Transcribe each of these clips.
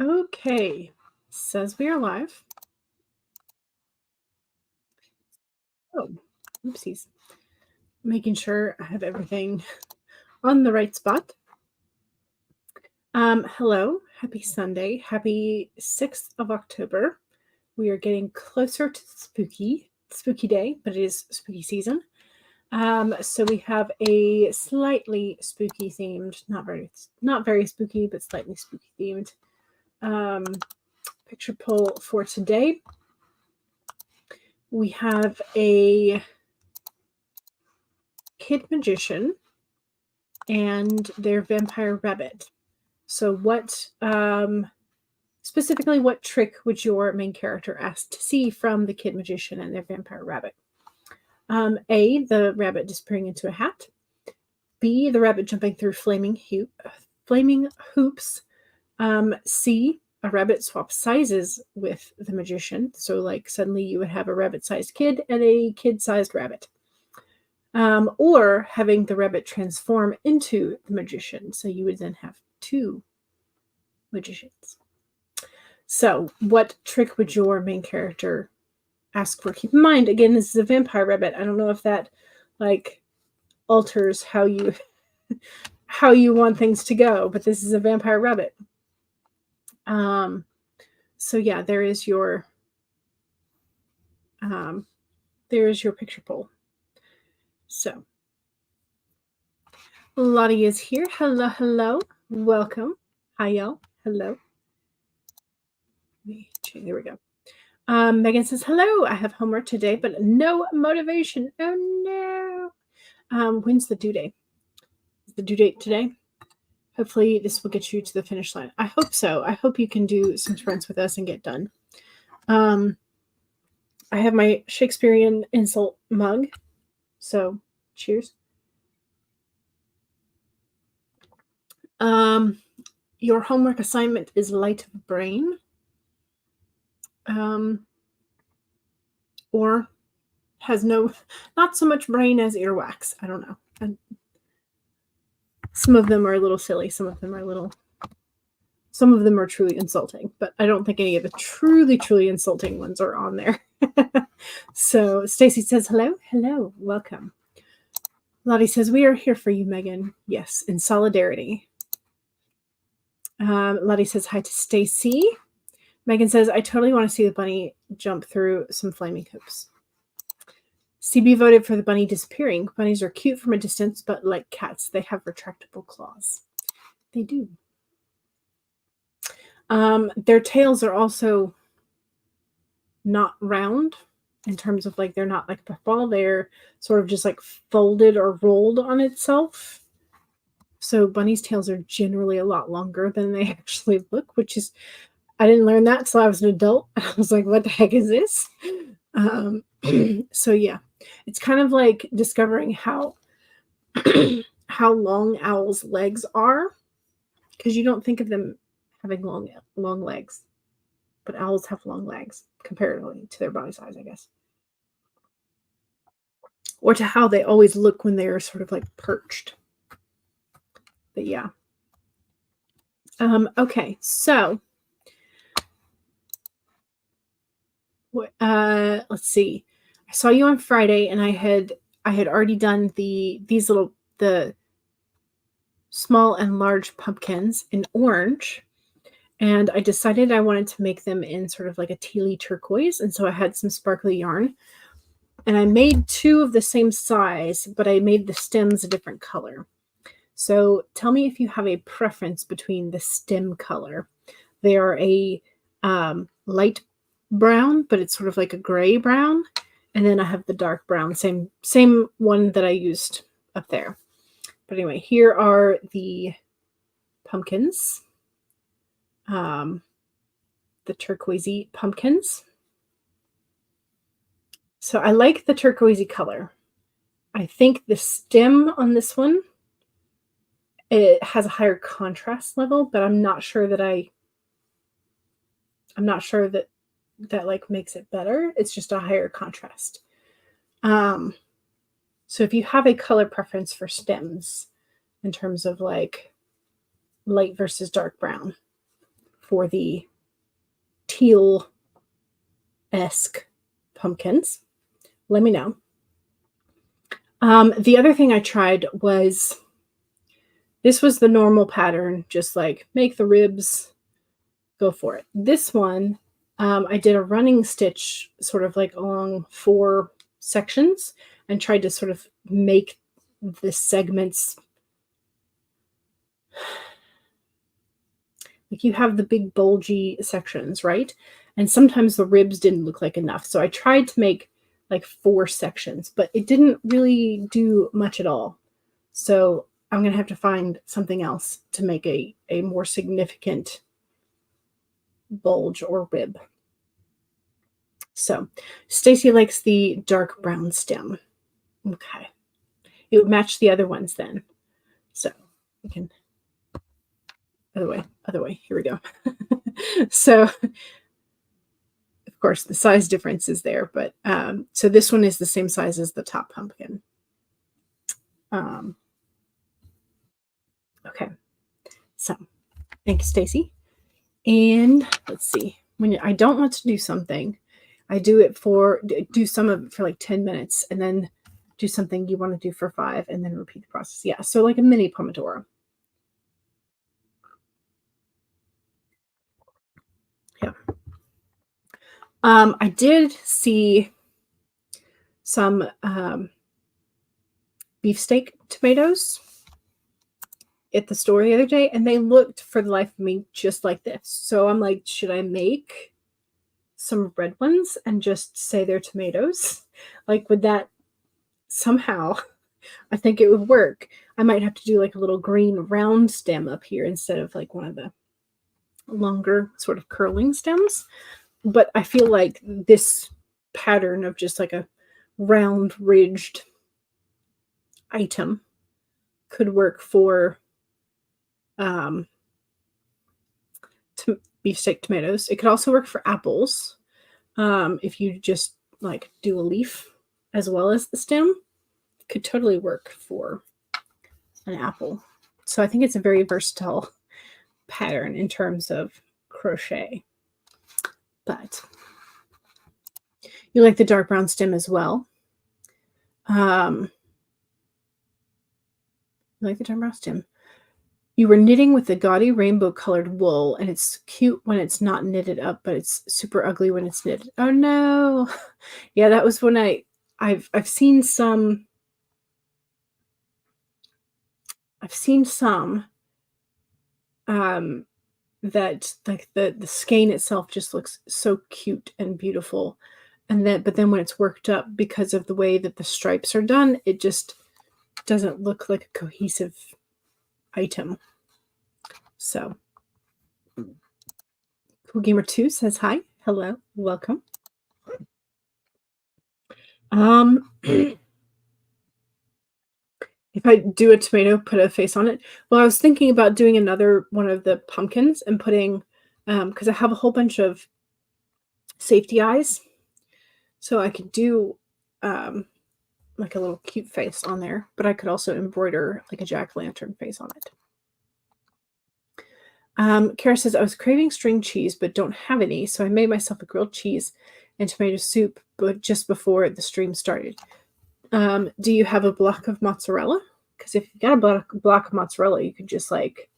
Okay, says we are live. Oh, oopsies. Making sure I have everything on the right spot. Hello, happy Sunday, happy 6th of October. We are getting closer to spooky day, but it is spooky season. So we have a slightly spooky themed, not very spooky, but slightly spooky themed picture pull for today. We have a kid magician and their vampire rabbit. So specifically what trick would your main character ask to see from the kid magician and their vampire rabbit? A, the rabbit disappearing into a hat. B, the rabbit jumping through flaming hoops. C, a rabbit swaps sizes with the magician. So like suddenly you would have a rabbit-sized kid and a kid-sized rabbit. Or having the rabbit transform into the magician. So you would then have two magicians. So what trick would your main character ask for? Keep in mind, again, this is a vampire rabbit. I don't know if that like alters how you want things to go, but this is a vampire rabbit. So yeah, there is your picture poll. So Lottie is here. Hello. Welcome. Hi, y'all. Hello. There we go. Megan says, hello. I have homework today, but no motivation. Oh, no. When's the due date? Is the due date today? Hopefully this will get you to the finish line. I hope so. I hope you can do some sprints with us and get done. I have my Shakespearean insult mug. So cheers. Your homework assignment is light of brain. Or has not so much brain as earwax. I don't know. And some of them are a little silly. Some of them are truly insulting, but I don't think any of the truly insulting ones are on there. So Stacy says, hello, welcome. Lottie says, we are here for you, Megan. Yes, in solidarity. Lottie says, hi to Stacy. Megan says, I totally want to see the bunny jump through some flaming hoops. CB voted for the bunny disappearing. Bunnies are cute from a distance, but like cats, they have retractable claws. They do. Their tails are also not round in terms of like, they're not like a ball. They're sort of just like folded or rolled on itself. So bunnies' tails are generally a lot longer than they actually look, which is, I didn't learn that until I was an adult. I was like, what the heck is this? So yeah, it's kind of like discovering how long owls' legs are, because you don't think of them having long legs, but owls have long legs comparatively to their body size, I guess, or to how they always look when they're sort of like perched. But yeah. Okay, so let's see. I saw you on Friday, and I had already done the small and large pumpkins in orange, and I decided I wanted to make them in sort of like a tealy turquoise, and so I had some sparkly yarn, and I made two of the same size, but I made the stems a different color. So tell me if you have a preference between the stem color. They are a light brown, but it's sort of like a gray brown. And then I have the dark brown, same one that I used up there. But anyway, here are the pumpkins. The turquoisey pumpkins. So I like the turquoisey color. I think the stem on this one, it has a higher contrast level, but I'm not sure that like makes it better. It's just a higher contrast. So if you have a color preference for stems in terms of like light versus dark brown, for the teal-esque pumpkins, let me know. The other thing I tried was, this was the normal pattern, just like make the ribs, go for it. This one, I did a running stitch sort of like along 4 sections and tried to sort of make the segments, like you have the big bulgy sections, right? And sometimes the ribs didn't look like enough. So I tried to make like 4 sections, but it didn't really do much at all. So I'm going to have to find something else to make a more significant bulge or rib. So Stacy likes the dark brown stem. Okay. It would match the other ones then. So we can, other way. Here we go. So of course the size difference is there, but so this one is the same size as the top pumpkin. Okay. So thank you, Stacy. And let's see, when I don't want to do something, I do some of it for like 10 minutes and then do something you want to do for 5 and then repeat the process. Yeah. So like a mini Pomodoro. Yeah. I did see some beefsteak tomatoes at the store the other day, and they looked, for the life of me, just like this. So I'm like, should I make some red ones and just say they're tomatoes? Like, would that somehow, I think it would work. I might have to do like a little green round stem up here instead of like one of the longer sort of curling stems. But I feel like this pattern of just like a round ridged item could work for beefsteak tomatoes. It could also work for apples. If you just like do a leaf as well as the stem, it could totally work for an apple. So I think it's a very versatile pattern in terms of crochet. But you like the dark brown stem as well. You like the dark brown stem. You were knitting with the gaudy rainbow colored wool, and it's cute when it's not knitted up, but it's super ugly when it's knitted. Oh no. Yeah, that was when I've seen some that like the skein itself just looks so cute and beautiful. But then when it's worked up, because of the way that the stripes are done, it just doesn't look like a cohesive item. So Cool Gamer 2 says hi. Hello, welcome. If I do a tomato, put a face on it. Well, I was thinking about doing another one of the pumpkins and putting, because I have a whole bunch of safety eyes. So I could do like a little cute face on there, but I could also embroider like a jack-o'-lantern face on it. Kara says, I was craving string cheese, but don't have any. So I made myself a grilled cheese and tomato soup, but just before the stream started. Do you have a block of mozzarella? Because if you've got a block of mozzarella, you could just like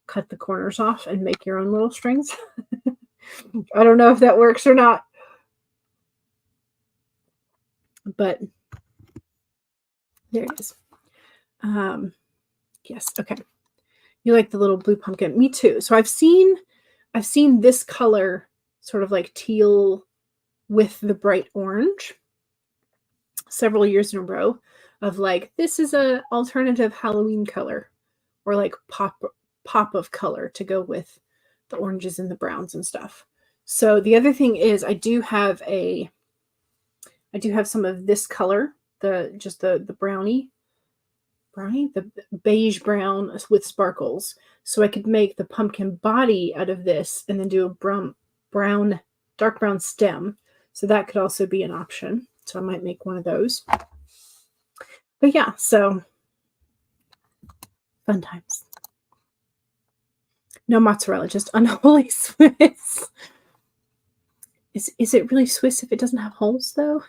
cut the corners off and make your own little strings. I don't know if that works or not. But there it is. Yes, okay. You like the little blue pumpkin. Me too. So I've seen this color, sort of like teal with the bright orange, several years in a row, of like, this is a alternative Halloween color, or like pop of color to go with the oranges and the browns and stuff. So the other thing is I do have some of this color, the brownie, the beige brown with sparkles. So I could make the pumpkin body out of this and then do a dark brown stem. So that could also be an option. So I might make one of those. But yeah, so fun times. No mozzarella, just unholy Swiss. Is it really Swiss if it doesn't have holes, though?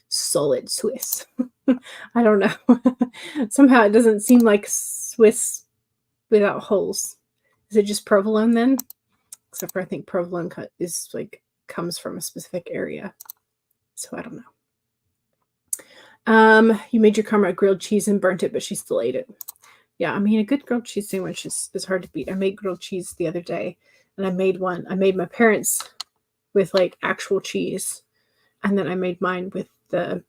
Solid Swiss. I don't know. Somehow it doesn't seem like Swiss without holes. Is it just provolone then? Except for I think provolone is like comes from a specific area. So I don't know. You made your karma a grilled cheese and burnt it, but she still ate it. Yeah, I mean, a good grilled cheese sandwich is hard to beat. I made grilled cheese the other day, and I made my parents with like actual cheese, and then I made mine with the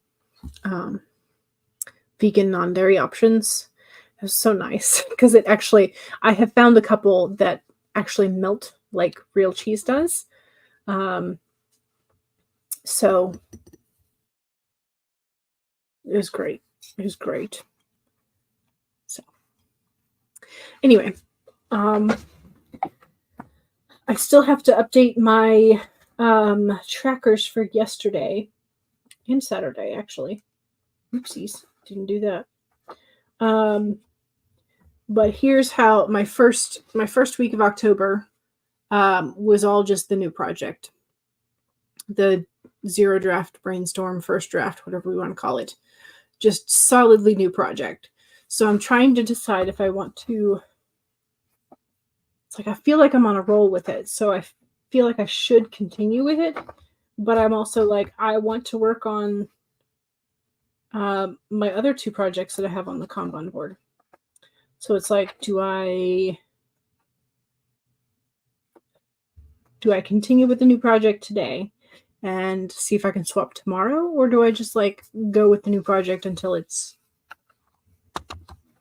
vegan non-dairy options. It was so nice because I have found a couple that actually melt like real cheese does. So it was great. It was great. So anyway, I still have to update my trackers for yesterday and Saturday, actually. Oopsies, didn't do that. But here's how my first week of October was all just the new project. The zero draft, brainstorm, first draft, whatever we want to call it. Just solidly new project. So I'm trying to decide if I want to. It's like I feel like I'm on a roll with it. So I feel like I should continue with it. But I'm also like, I want to work on my other two projects that I have on the Kanban board. So it's like, do I continue with the new project today and see if I can swap tomorrow? Or do I just like go with the new project until it's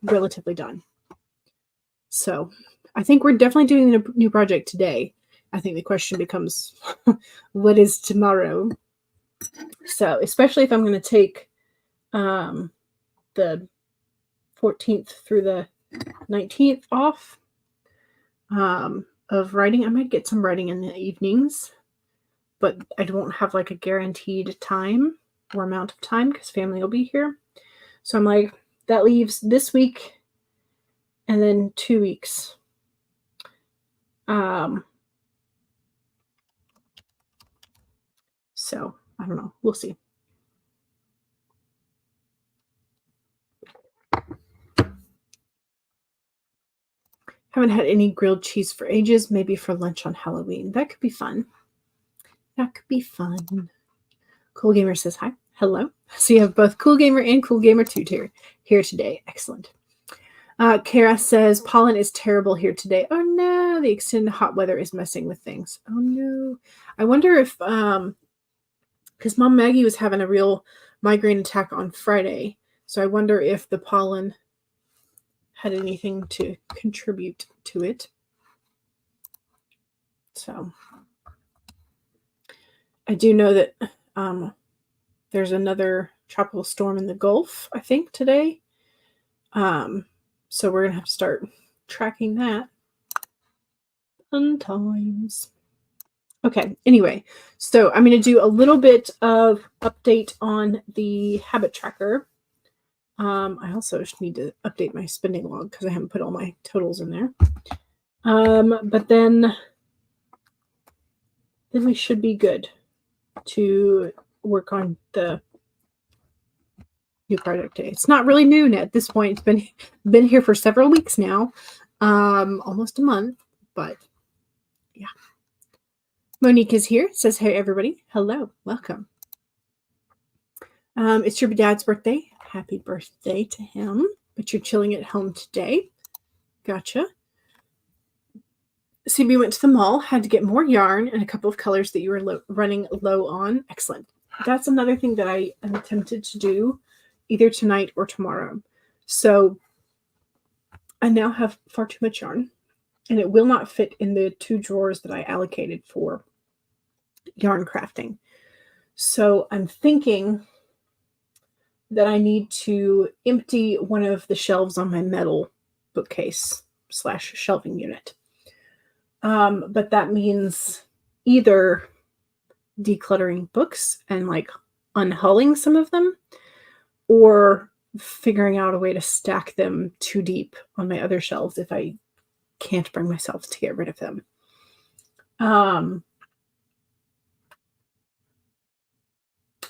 relatively done? So I think we're definitely doing the new project today. I think the question becomes, what is tomorrow? So especially if I'm going to take the 14th through the 19th off of writing. I might get some writing in the evenings, but I won't have like a guaranteed time or amount of time because family will be here. So I'm like, that leaves this week and then 2 weeks. So I don't know. We'll see. Haven't had any grilled cheese for ages. Maybe for lunch on Halloween. That could be fun. That could be fun. Cool Gamer says hi. Hello. So you have both Cool Gamer and Cool Gamer 2 here today. Excellent. Kara says pollen is terrible here today. Oh no, the extended hot weather is messing with things. Oh no. I wonder if because Mom Maggie was having a real migraine attack on Friday. So I wonder if the pollen had anything to contribute to it. So I do know that there's another tropical storm in the Gulf, I think, today. So we're going to have to start tracking that. Fun times. Okay, anyway, so I'm going to do a little bit of update on the habit tracker. I also need to update my spending log because I haven't put all my totals in there. But then we should be good to work on the new project day. It's not really new at this point. It's been here for several weeks now, almost a month, but yeah. Monique is here. Says, hey, everybody. Hello. Welcome. It's your dad's birthday. Happy birthday to him. But you're chilling at home today. Gotcha. CB went to the mall, had to get more yarn and a couple of colors that you were running low on. Excellent. That's another thing that I am tempted to do either tonight or tomorrow. So I now have far too much yarn, and it will not fit in the 2 drawers that I allocated for yarn crafting. So I'm thinking that I need to empty one of the shelves on my metal bookcase / shelving unit. But that means either decluttering books and like unhulling some of them, or figuring out a way to stack them too deep on my other shelves if I can't bring myself to get rid of them.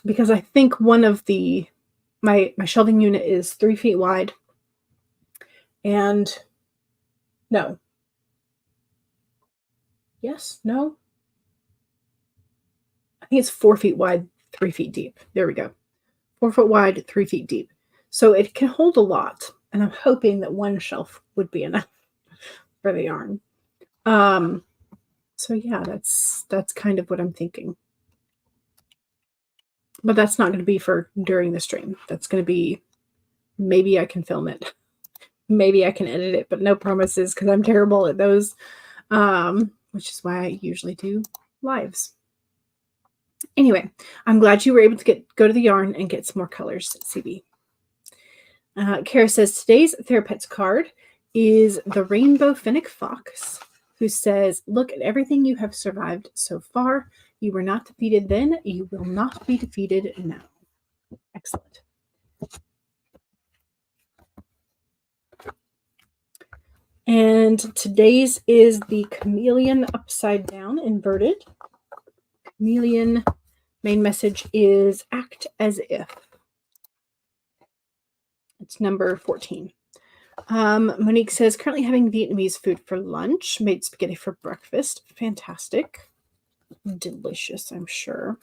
Because I think one of my shelving unit is 3 feet wide, and no. Yes, no. I think it's 4 feet wide, 3 feet deep. There we go. 4 foot wide, 3 feet deep. So it can hold a lot, and I'm hoping that one shelf would be enough for the yarn. So yeah, that's kind of what I'm thinking. But that's not going to be for during the stream. That's going to be, maybe I can film it. Maybe I can edit it, but no promises because I'm terrible at those, which is why I usually do lives. Anyway, I'm glad you were able to go to the yarn and get some more colors, CB. Kara says, today's Therapets card is the Rainbow Finnick Fox, who says, look at everything you have survived so far. You were not defeated then. You will not be defeated now. Excellent. And today's is the Chameleon upside down, inverted. Chameleon main message is act as if. It's number 14. Monique says, currently having Vietnamese food for lunch. Made spaghetti for breakfast. Fantastic. Delicious, I'm sure.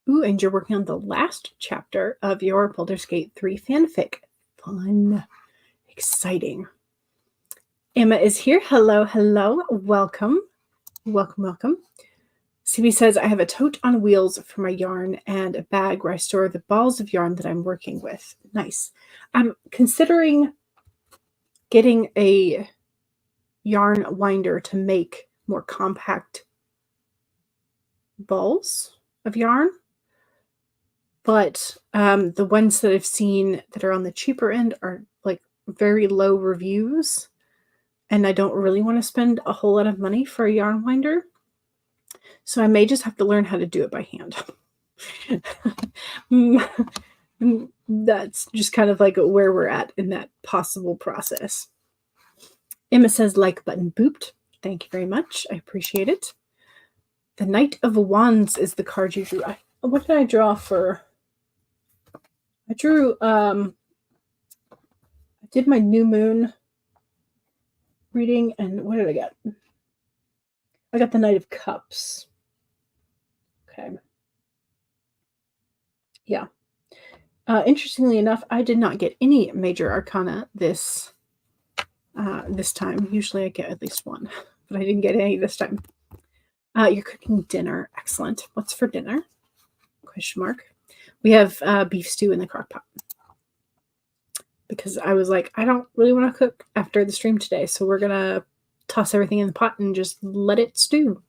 Ooh, and you're working on the last chapter of your Baldur's Gate 3 fanfic. Fun. Exciting. Emma is here. Hello, hello. Welcome. Welcome, welcome. CB says, I have a tote on wheels for my yarn and a bag where I store the balls of yarn that I'm working with. Nice. I'm considering getting a yarn winder to make more compact balls of yarn. But the ones that I've seen that are on the cheaper end are like very low reviews. And I don't really want to spend a whole lot of money for a yarn winder. So I may just have to learn how to do it by hand. That's just kind of like where we're at in that possible process. Emma says, like button booped. Thank you very much. I appreciate it. The Knight of Wands is the card you drew. What did I draw for? I drew, I did my new moon reading, and what did I get? I got the Knight of Cups. Okay. Yeah. Interestingly enough, I did not get any major arcana this time. Usually I get at least one, but I didn't get any this time. You're cooking dinner. Excellent. What's for dinner? Question mark. We have beef stew in the crock pot. Because I was like, I don't really want to cook after the stream today, so we're going to toss everything in the pot and just let it stew.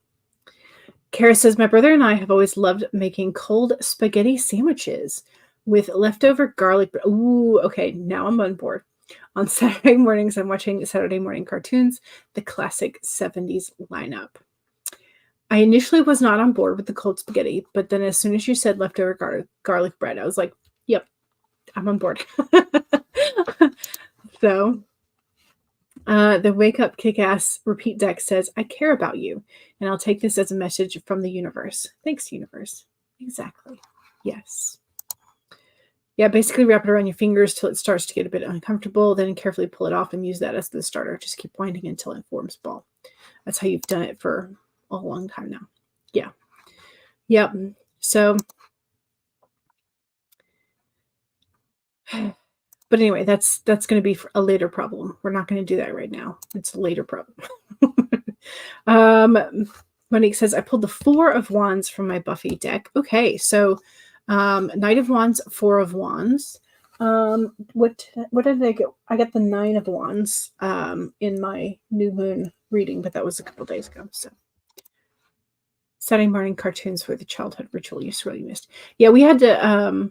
Kara says, my brother and I have always loved making cold spaghetti sandwiches with leftover garlic. Ooh, okay, now I'm on board. On Saturday mornings, I'm watching Saturday morning cartoons, the classic 70s lineup. I initially was not on board with the cold spaghetti, but then as soon as you said leftover garlic bread, I was like, yep, I'm on board. So, the Wake Up Kick-Ass Repeat Deck says, I care about you, and I'll take this as a message from the universe. Thanks, universe. Exactly. Yes. Yeah, basically wrap it around your fingers till it starts to get a bit uncomfortable, then carefully pull it off and use that as the starter. Just keep winding until it forms ball. That's how you've done it for a long time now. Yeah. Yep. So... But anyway, that's going to be a later problem. We're not going to do that right now. It's a later problem. Monique says, I pulled the 4 of Wands from my Buffy deck. Okay, so Knight of Wands, 4 of Wands. What did I get? I got the 9 of Wands in my new moon reading, but that was a couple days ago. So Saturday morning cartoons for the childhood ritual you sorely missed. Yeah, we had to...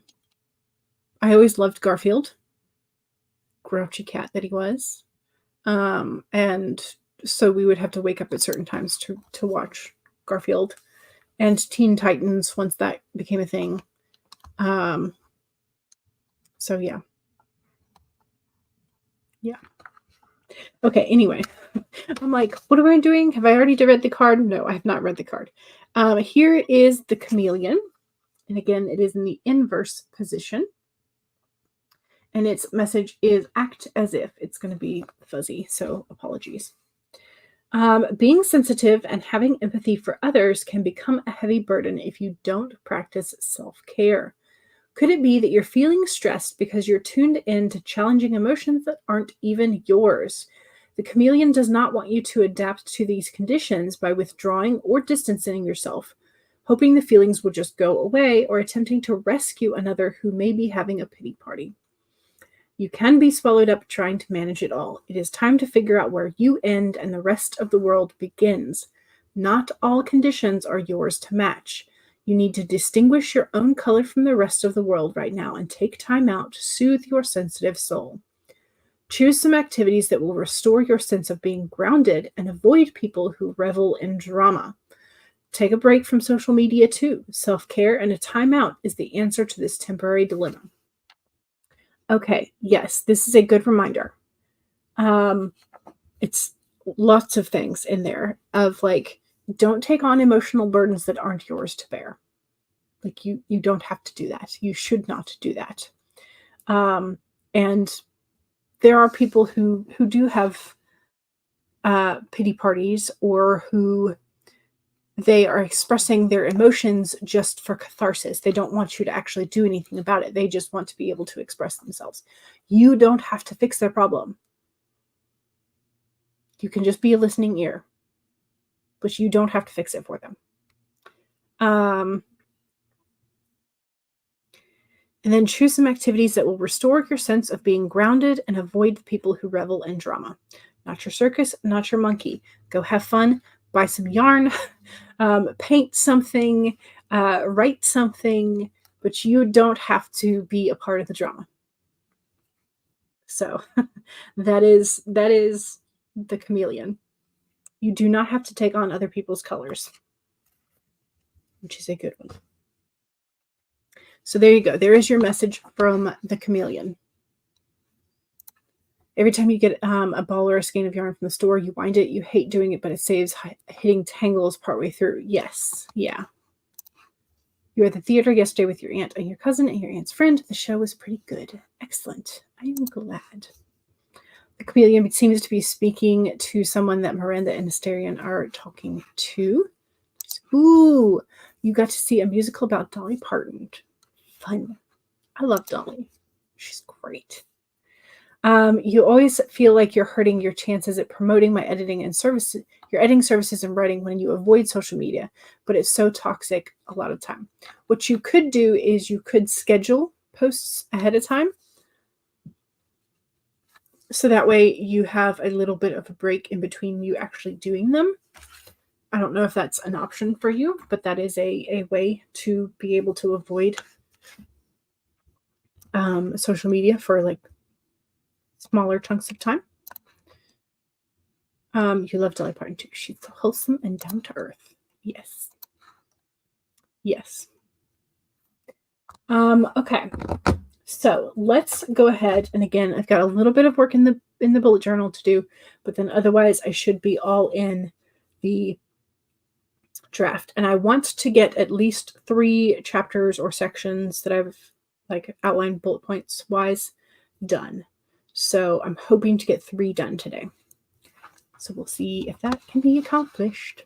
I always loved Garfield. Grouchy cat that he was. And so we would have to wake up at certain times to watch Garfield. And Teen Titans, once that became a thing, So yeah. Yeah. Okay, anyway. I'm like, what am I doing? Have I already read the card? No, I have not read the card. Here is the chameleon. And again, it is in the inverse position. And its message is act as if. It's going to be fuzzy, so apologies. Being sensitive and having empathy for others can become a heavy burden if you don't practice self-care. Could it be that you're feeling stressed because you're tuned in to challenging emotions that aren't even yours? The chameleon does not want you to adapt to these conditions by withdrawing or distancing yourself, hoping the feelings will just go away, or attempting to rescue another who may be having a pity party. You can be swallowed up trying to manage it all. It is time to figure out where you end and the rest of the world begins. Not all conditions are yours to match. You need to distinguish your own color from the rest of the world right now and take time out to soothe your sensitive soul. Choose some activities that will restore your sense of being grounded and avoid people who revel in drama. Take a break from social media too. Self-care and a timeout is the answer to this temporary dilemma. Okay, yes, this is a good reminder. It's lots of things in there of like, don't take on emotional burdens that aren't yours to bear. Like you don't have to do that. You should not do that. And there are people who do have pity parties, or who they are expressing their emotions just for catharsis. They don't want you to actually do anything about it. They just want to be able to express themselves. You don't have to fix their problem. You can just be a listening ear, but you don't have to fix it for them. And then choose some activities that will restore your sense of being grounded and avoid the people who revel in drama. Not your circus, not your monkey. Go have fun, buy some yarn, paint something, write something, but you don't have to be a part of the drama. So that is the chameleon. You do not have to take on other people's colors, which is a good one. So there you go. There is your message from the chameleon. Every time you get a ball or a skein of yarn from the store, you wind it. You hate doing it, but it saves hitting tangles partway through. Yes. Yeah. You were at the theater yesterday with your aunt and your cousin and your aunt's friend. The show was pretty good. Excellent. I am glad. The chameleon seems to be speaking to someone that Miranda and Asterion are talking to. Ooh, you got to see a musical about Dolly Parton. Fun. I love Dolly. She's great. You always feel like you're hurting your chances at promoting my editing and services, your editing services and writing when you avoid social media, but it's so toxic a lot of time. What you could do is you could schedule posts ahead of time. So that way you have a little bit of a break in between you actually doing them. I don't know if that's an option for you, but that is a way to be able to avoid social media for like smaller chunks of time. You love Dolly Parton too. She's so wholesome and down to earth. Yes. Yes. Okay. So let's go ahead. And again, I've got a little bit of work in the bullet journal to do, but then otherwise I should be all in the draft. And I want to get at least 3 chapters or sections that I've like outlined bullet points wise done. So I'm hoping to get 3 done today. So we'll see if that can be accomplished.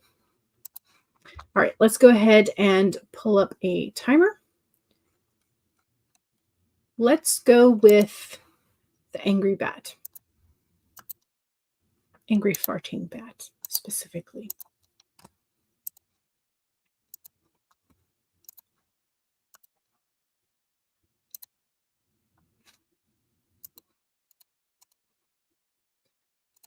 All right, let's go ahead and pull up a timer. Let's go with the angry bat. Angry farting bat, specifically.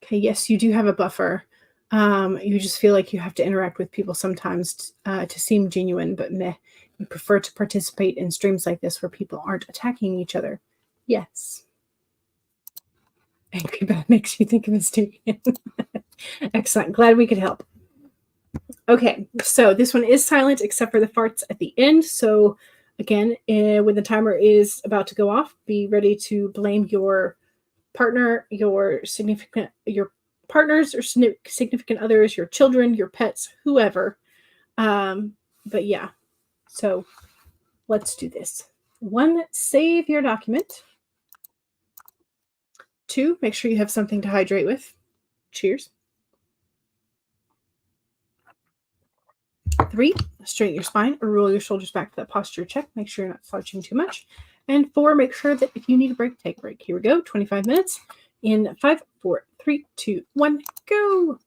Okay, yes, you do have a buffer. You just feel like you have to interact with people sometimes to seem genuine, but meh. You prefer to participate in streams like this where people aren't attacking each other. Yes. Angry bat makes you think of Asterion. Excellent. Glad we could help. Okay, so this one is silent except for the farts at the end. So Again, when the timer is about to go off, be ready to blame your partner, your partners or significant others, your children, your pets, whoever. But yeah, so let's do this. 1, save your document. 2, make sure you have something to hydrate with. Cheers. 3, straighten your spine or roll your shoulders back for that posture check. Make sure you're not slouching too much. And 4, make sure that if you need a break, take a break. Here we go. 25 minutes in 5, 4, 3, 2, 1, go.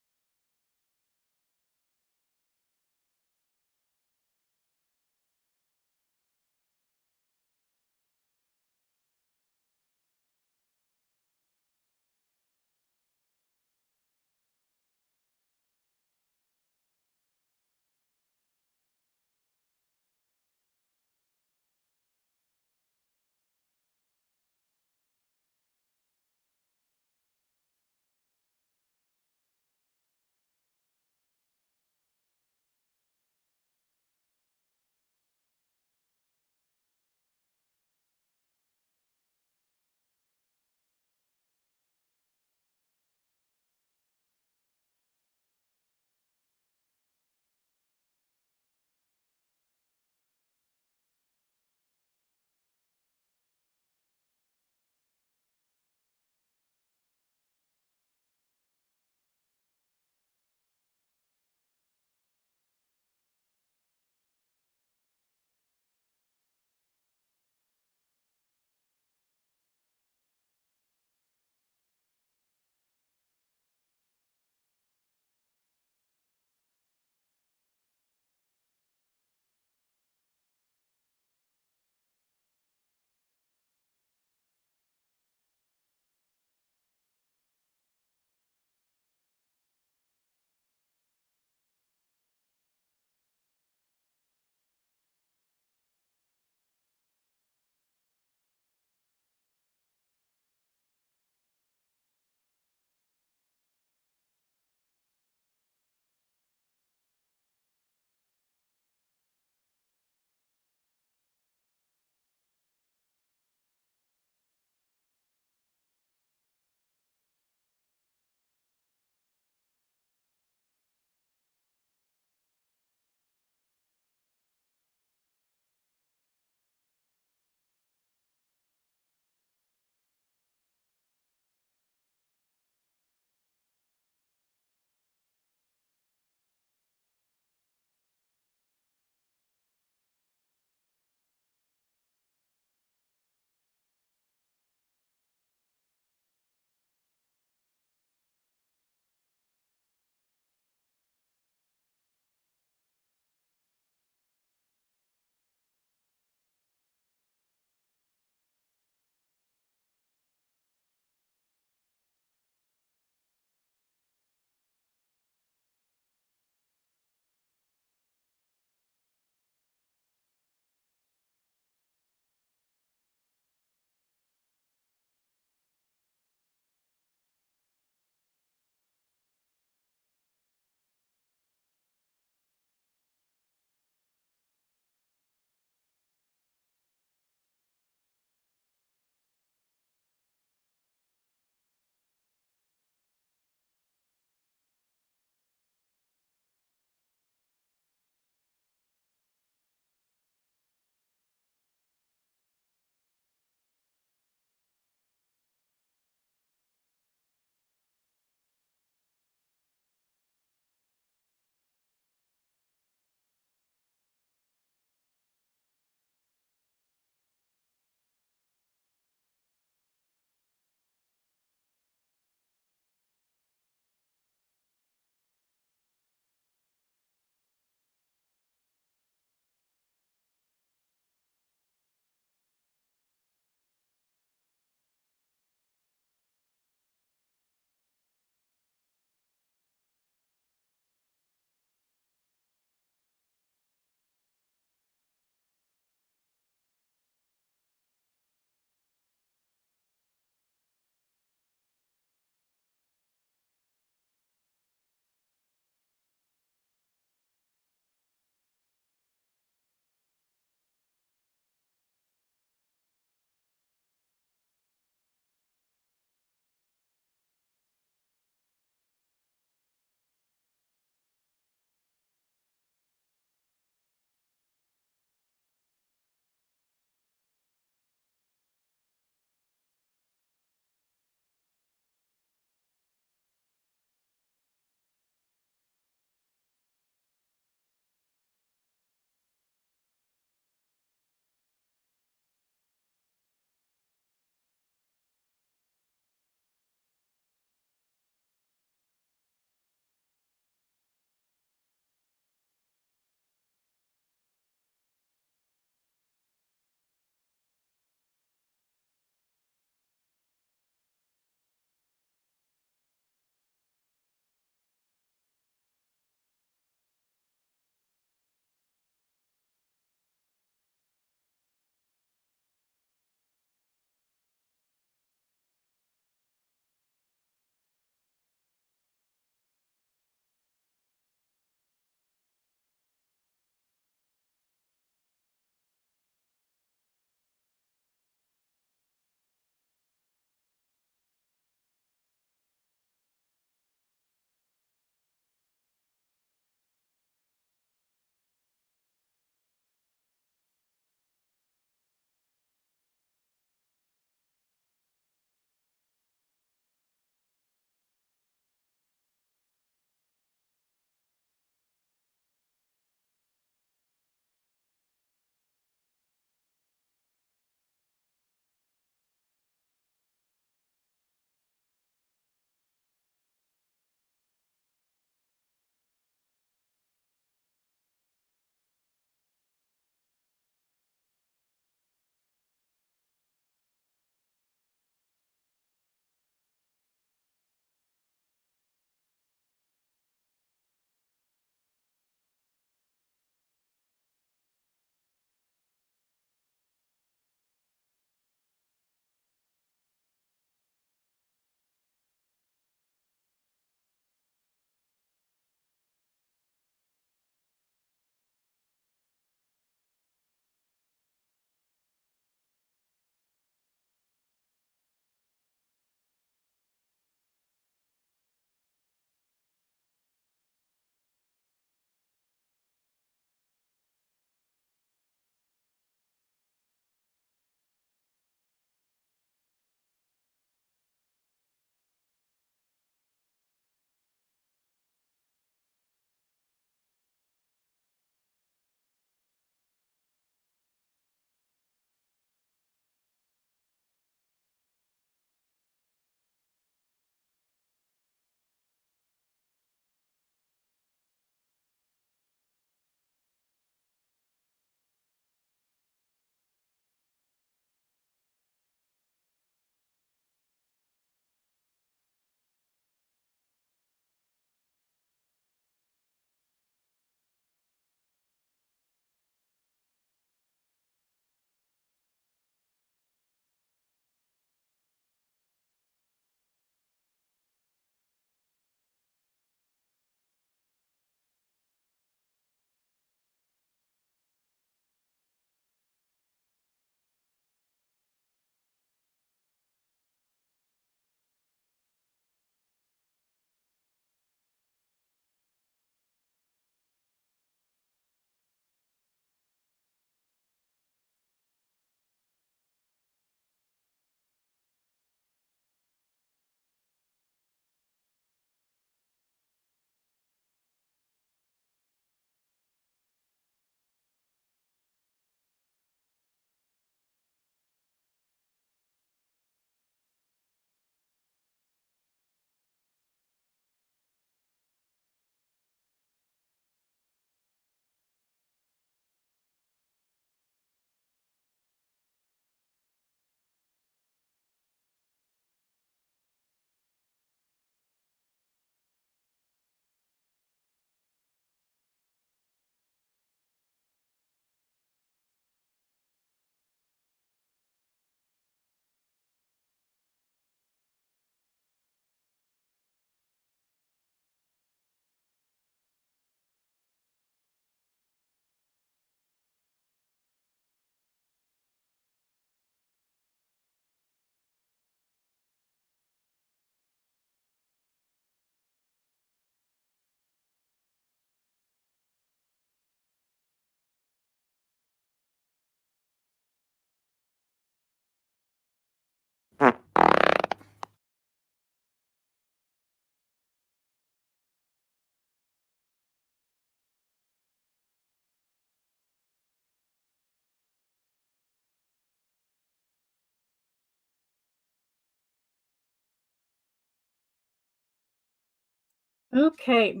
Okay.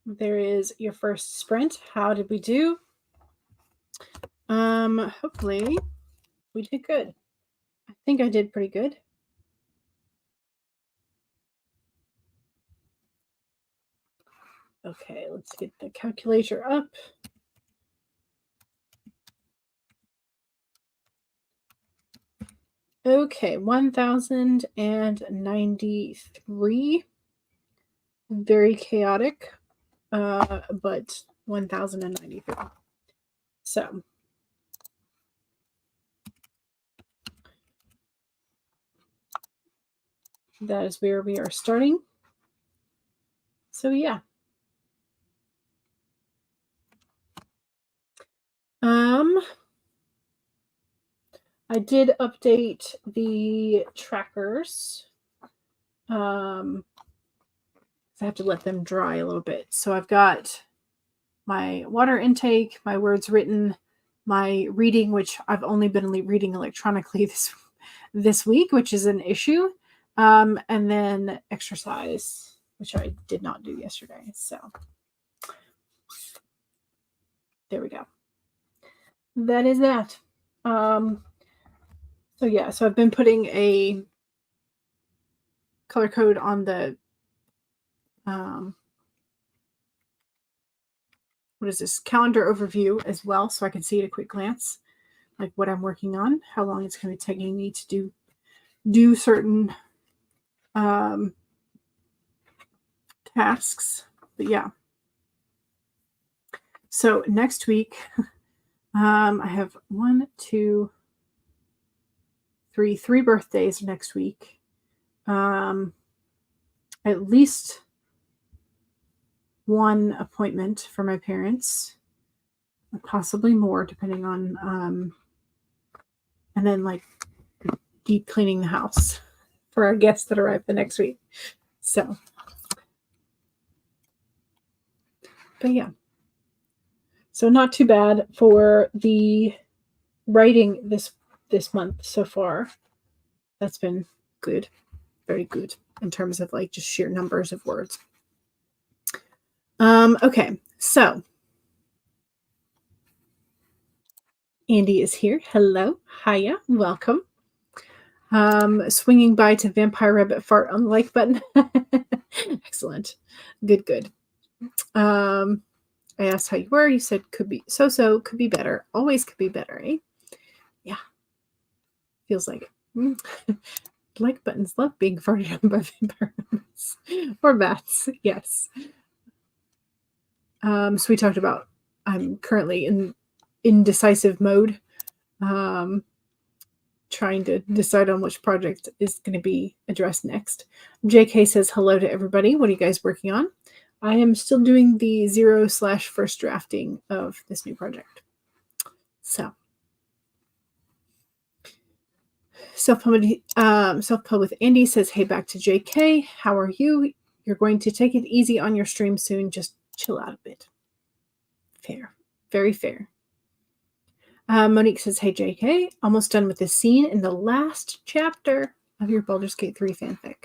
There is your first sprint. How did we do? Hopefully we did good. I think I did pretty good. Okay, let's get the calculator up. Okay, 1093. Very chaotic, but 1093. So that is where we are starting. So yeah. I did update the trackers. I have to let them dry a little bit. So I've got my water intake, my words written, my reading, which I've only been reading electronically this week, which is an issue, and then exercise, which I did not do yesterday. So there we go. That is that. So yeah, so I've been putting a color code on the what is this, calendar overview as well, so I can see at a quick glance like what I'm working on, how long it's going to be taking me to do certain tasks. But yeah, so next week I have three birthdays next week. At least one appointment for my parents, possibly more depending on and then like deep cleaning the house for our guests that arrive the next week. So but yeah, so not too bad for the writing this month so far. That's been good, very good in terms of like just sheer numbers of words. Okay, so Andy is here. Hello, hiya, welcome. Swinging by to Vampire Rabbit Fart on the like button. Excellent, good. I asked how you were. You said could be so, could be better. Always could be better, eh? Yeah, feels like it. Like buttons love being farted on by vampire rabbits or bats. Yes. So we talked about I'm currently in indecisive mode, trying to decide on which project is going to be addressed next. JK says hello to everybody. What are you guys working on? I am still doing the 0/first drafting of this new project. So self-pub with Andy says, hey, back to JK. How are you? You're going to take it easy on your stream soon. Just chill out a bit. Fair. Very fair. Monique says, hey, JK, almost done with the scene in the last chapter of your Baldur's Gate 3 fanfic.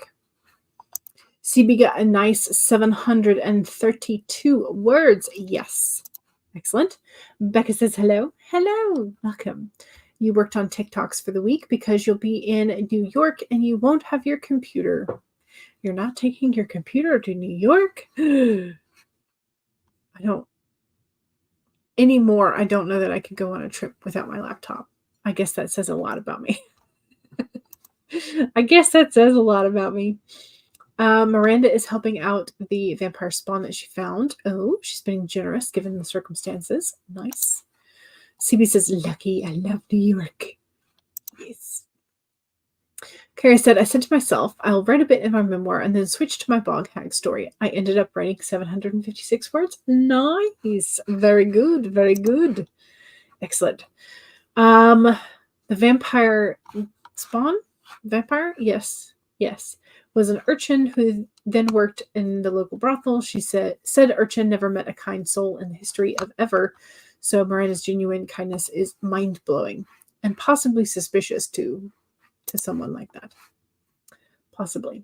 CB got a nice 732 words. Yes. Excellent. Becca says, hello. Hello. Welcome. You worked on TikToks for the week because you'll be in New York and you won't have your computer. You're not taking your computer to New York? I don't anymore. I don't know that I could go on a trip without my laptop. I guess that says a lot about me. Miranda is helping out the vampire spawn that she found. Oh, she's being generous given the circumstances. Nice. CB says, lucky, I love New York. Yes. Carrie said, I said to myself, I'll write a bit in my memoir and then switch to my bog hag story. I ended up writing 756 words. Nice. Very good. Very good. Excellent. The vampire spawn? Vampire? Yes. Was an urchin who then worked in the local brothel. She said urchin never met a kind soul in the history of ever. So Miranda's genuine kindness is mind-blowing and possibly suspicious to someone like that. Possibly.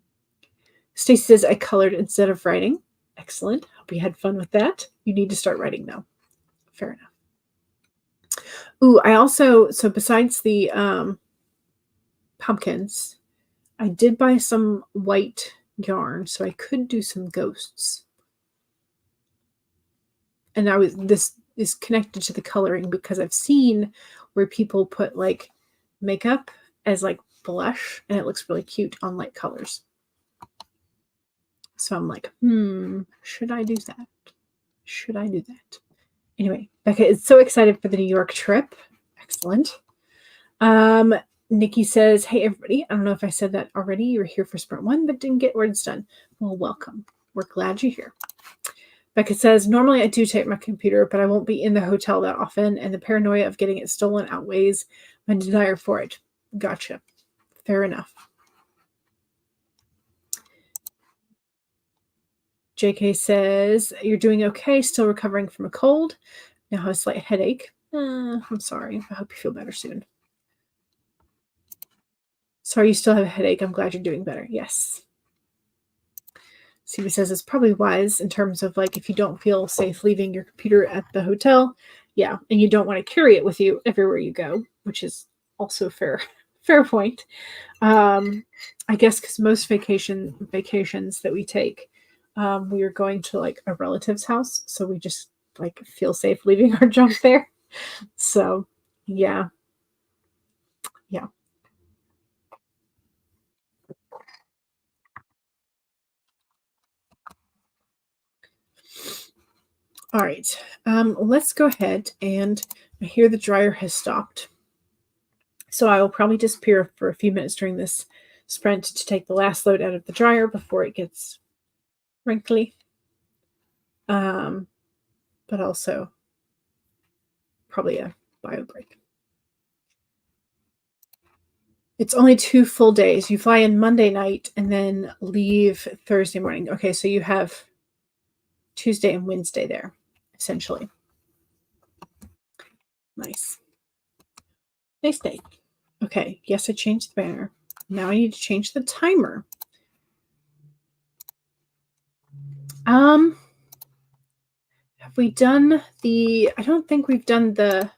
Stacy says, I colored instead of writing. Excellent. Hope you had fun with that. You need to start writing though. Fair enough. Ooh, I also, so besides the pumpkins, I did buy some white yarn, so I could do some ghosts. And this is connected to the coloring because I've seen where people put like makeup as like blush, and it looks really cute on light colors. So I'm like, should I do that? Should I do that? Anyway, Becca is so excited for the New York trip. Excellent. Nikki says, hey, everybody. I don't know if I said that already. You were here for sprint 1, but didn't get words done. Well, welcome. We're glad you're here. Becca says, normally I do take my computer, but I won't be in the hotel that often, and the paranoia of getting it stolen outweighs my desire for it. Gotcha. Fair enough. JK says, you're doing okay, still recovering from a cold. Now have a slight headache. I'm sorry. I hope you feel better soon. Sorry you still have a headache. I'm glad you're doing better. Yes. Stevie says it's probably wise in terms of like if you don't feel safe leaving your computer at the hotel. Yeah, and you don't want to carry it with you everywhere you go, which is also fair point. I guess because most vacations that we take, we are going to like a relative's house, so we just like feel safe leaving our junk there. So yeah. All right, let's go ahead, and I hear the dryer has stopped. So I will probably disappear for a few minutes during this sprint to take the last load out of the dryer before it gets wrinkly. But also probably a bio break. It's only 2 full days. You fly in Monday night and then leave Thursday morning. Okay, so you have Tuesday and Wednesday there, essentially. Nice. Nice day. Okay, yes, I changed the banner. Now I need to change the timer. Have we done I don't think we've done the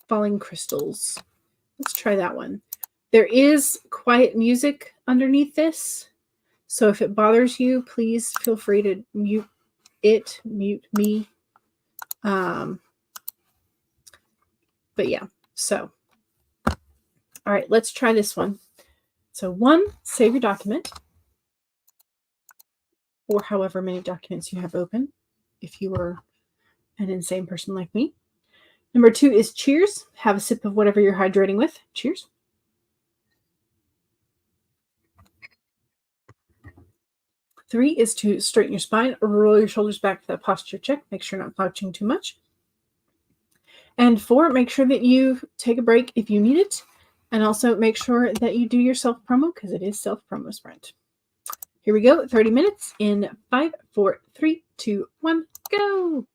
falling crystals. Let's try that one. There is quiet music underneath this, so if it bothers you, please feel free to mute me. But yeah, so all right, let's try this one. So 1, save your document, or however many documents you have open, if you are an insane person like me. Number 2 is cheers. Have a sip of whatever you're hydrating with. Cheers. 3 is to straighten your spine, roll your shoulders back for that posture check. Make sure you're not slouching too much. And 4, make sure that you take a break if you need it. And also make sure that you do your self-promo because it is self-promo sprint. Here we go. 30 minutes in 5, 4, 3, 2, 1, go.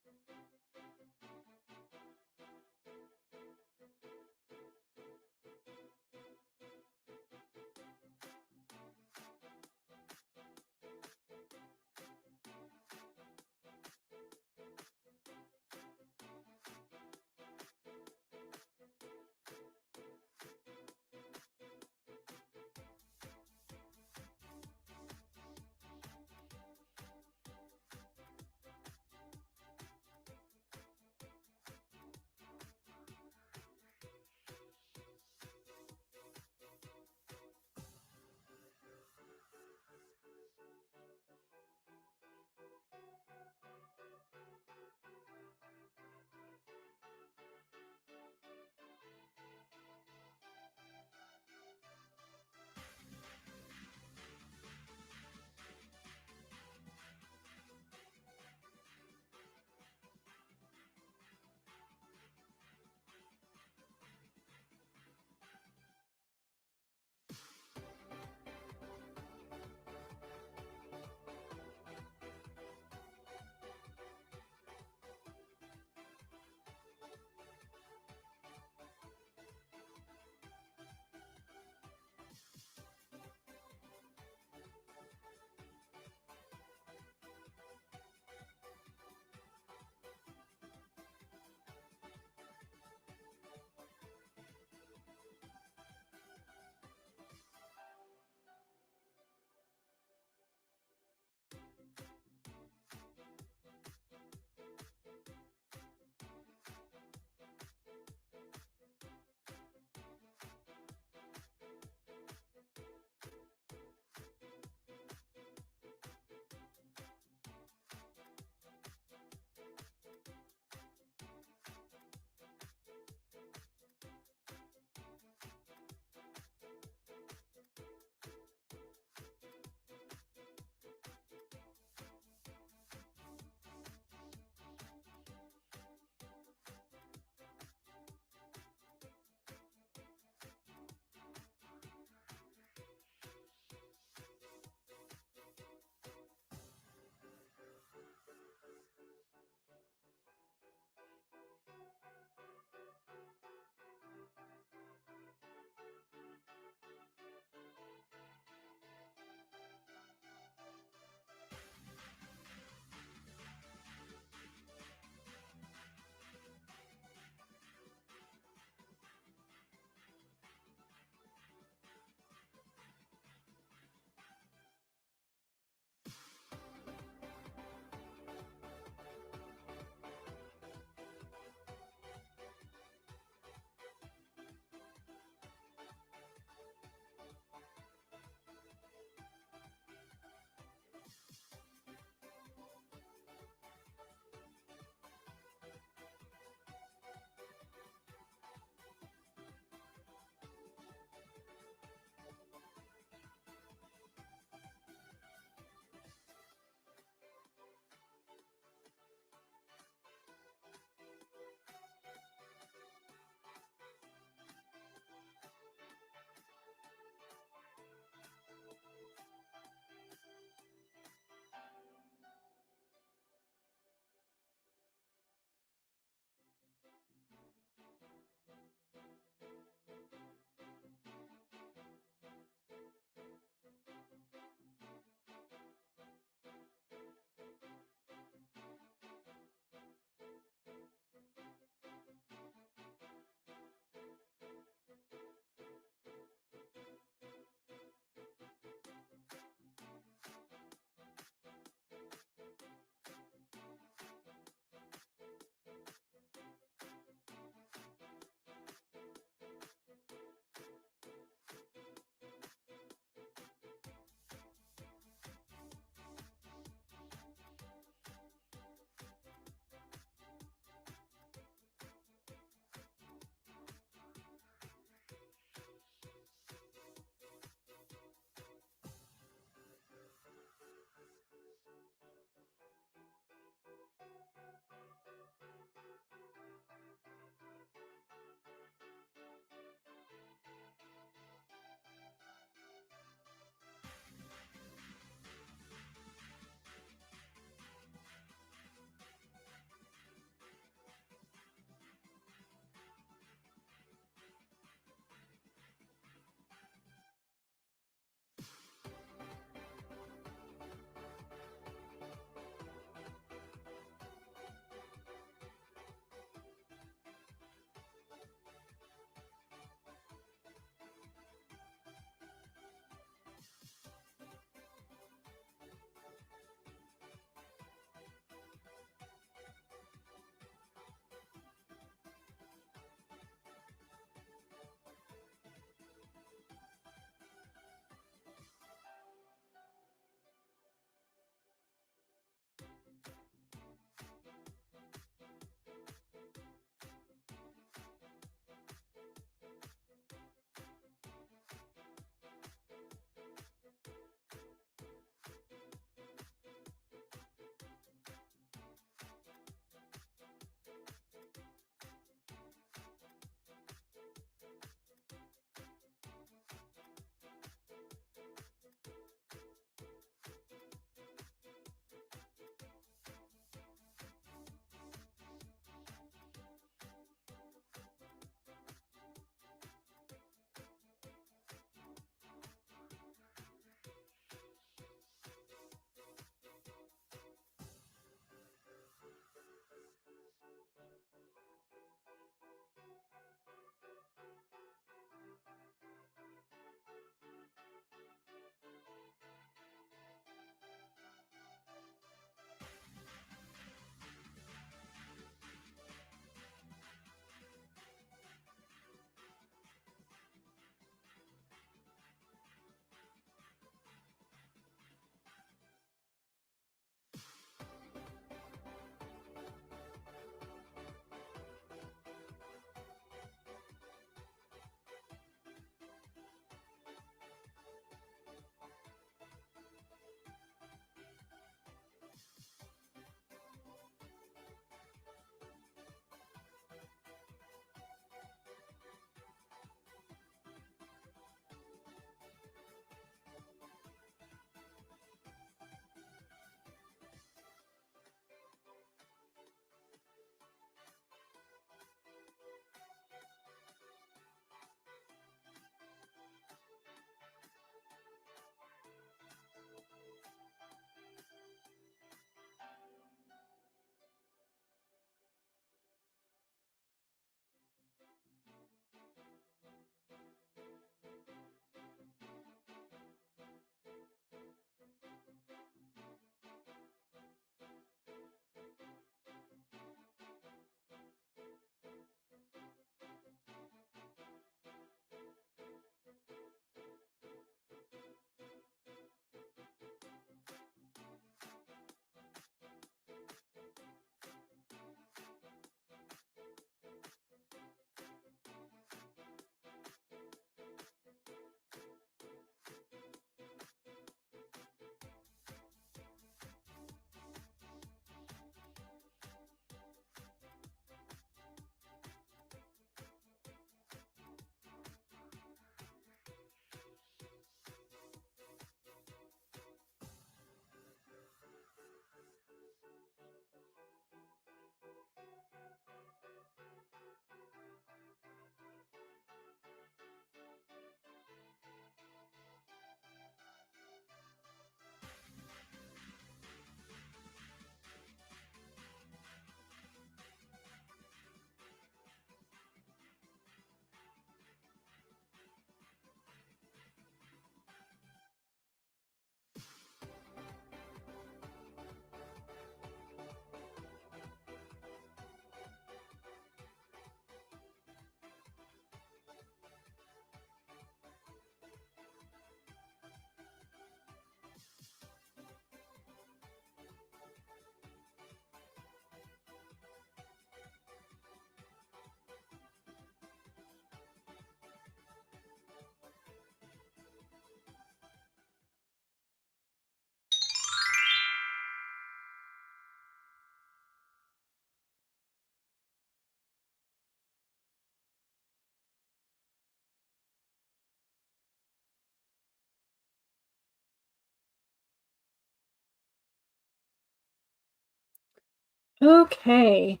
Okay,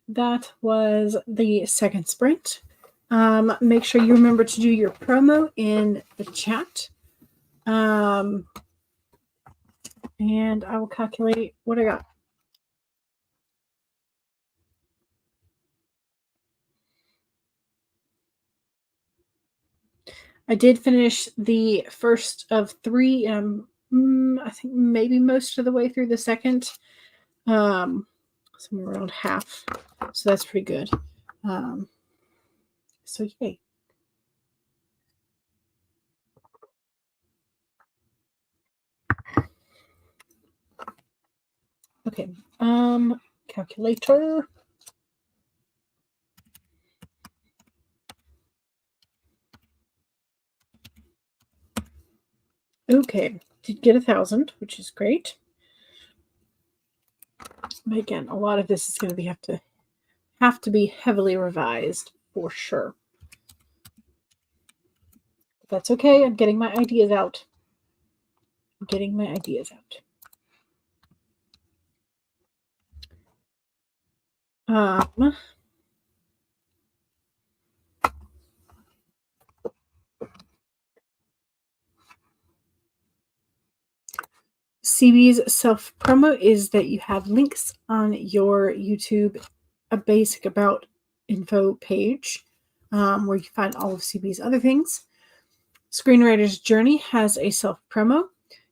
that was the second sprint. Make sure you remember to do your promo in the chat. And I will calculate what I got. I did finish the first of three. I think maybe most of the way through the second. Somewhere around half. So that's pretty good. So yay. Okay. Calculator. Okay. Did get 1,000, which is great. But again, a lot of this is going to be have to be heavily revised for sure. But that's okay. I'm getting my ideas out. CB's self-promo is that you have links on your YouTube, a basic about info page, where you find all of CB's other things. Screenwriter's Journey has a self-promo.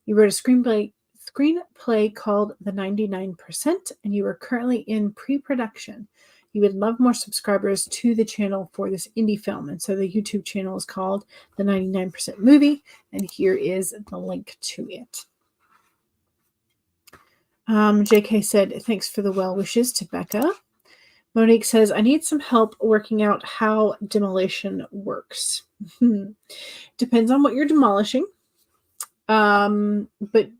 You wrote a screenplay called The 99%, and you are currently in pre-production. You would love more subscribers to the channel for this indie film. And so the YouTube channel is called The 99% Movie, and here is the link to it. JK said, thanks for the well wishes to Becca. Monique says, I need some help working out how demolition works. Depends on what you're demolishing. But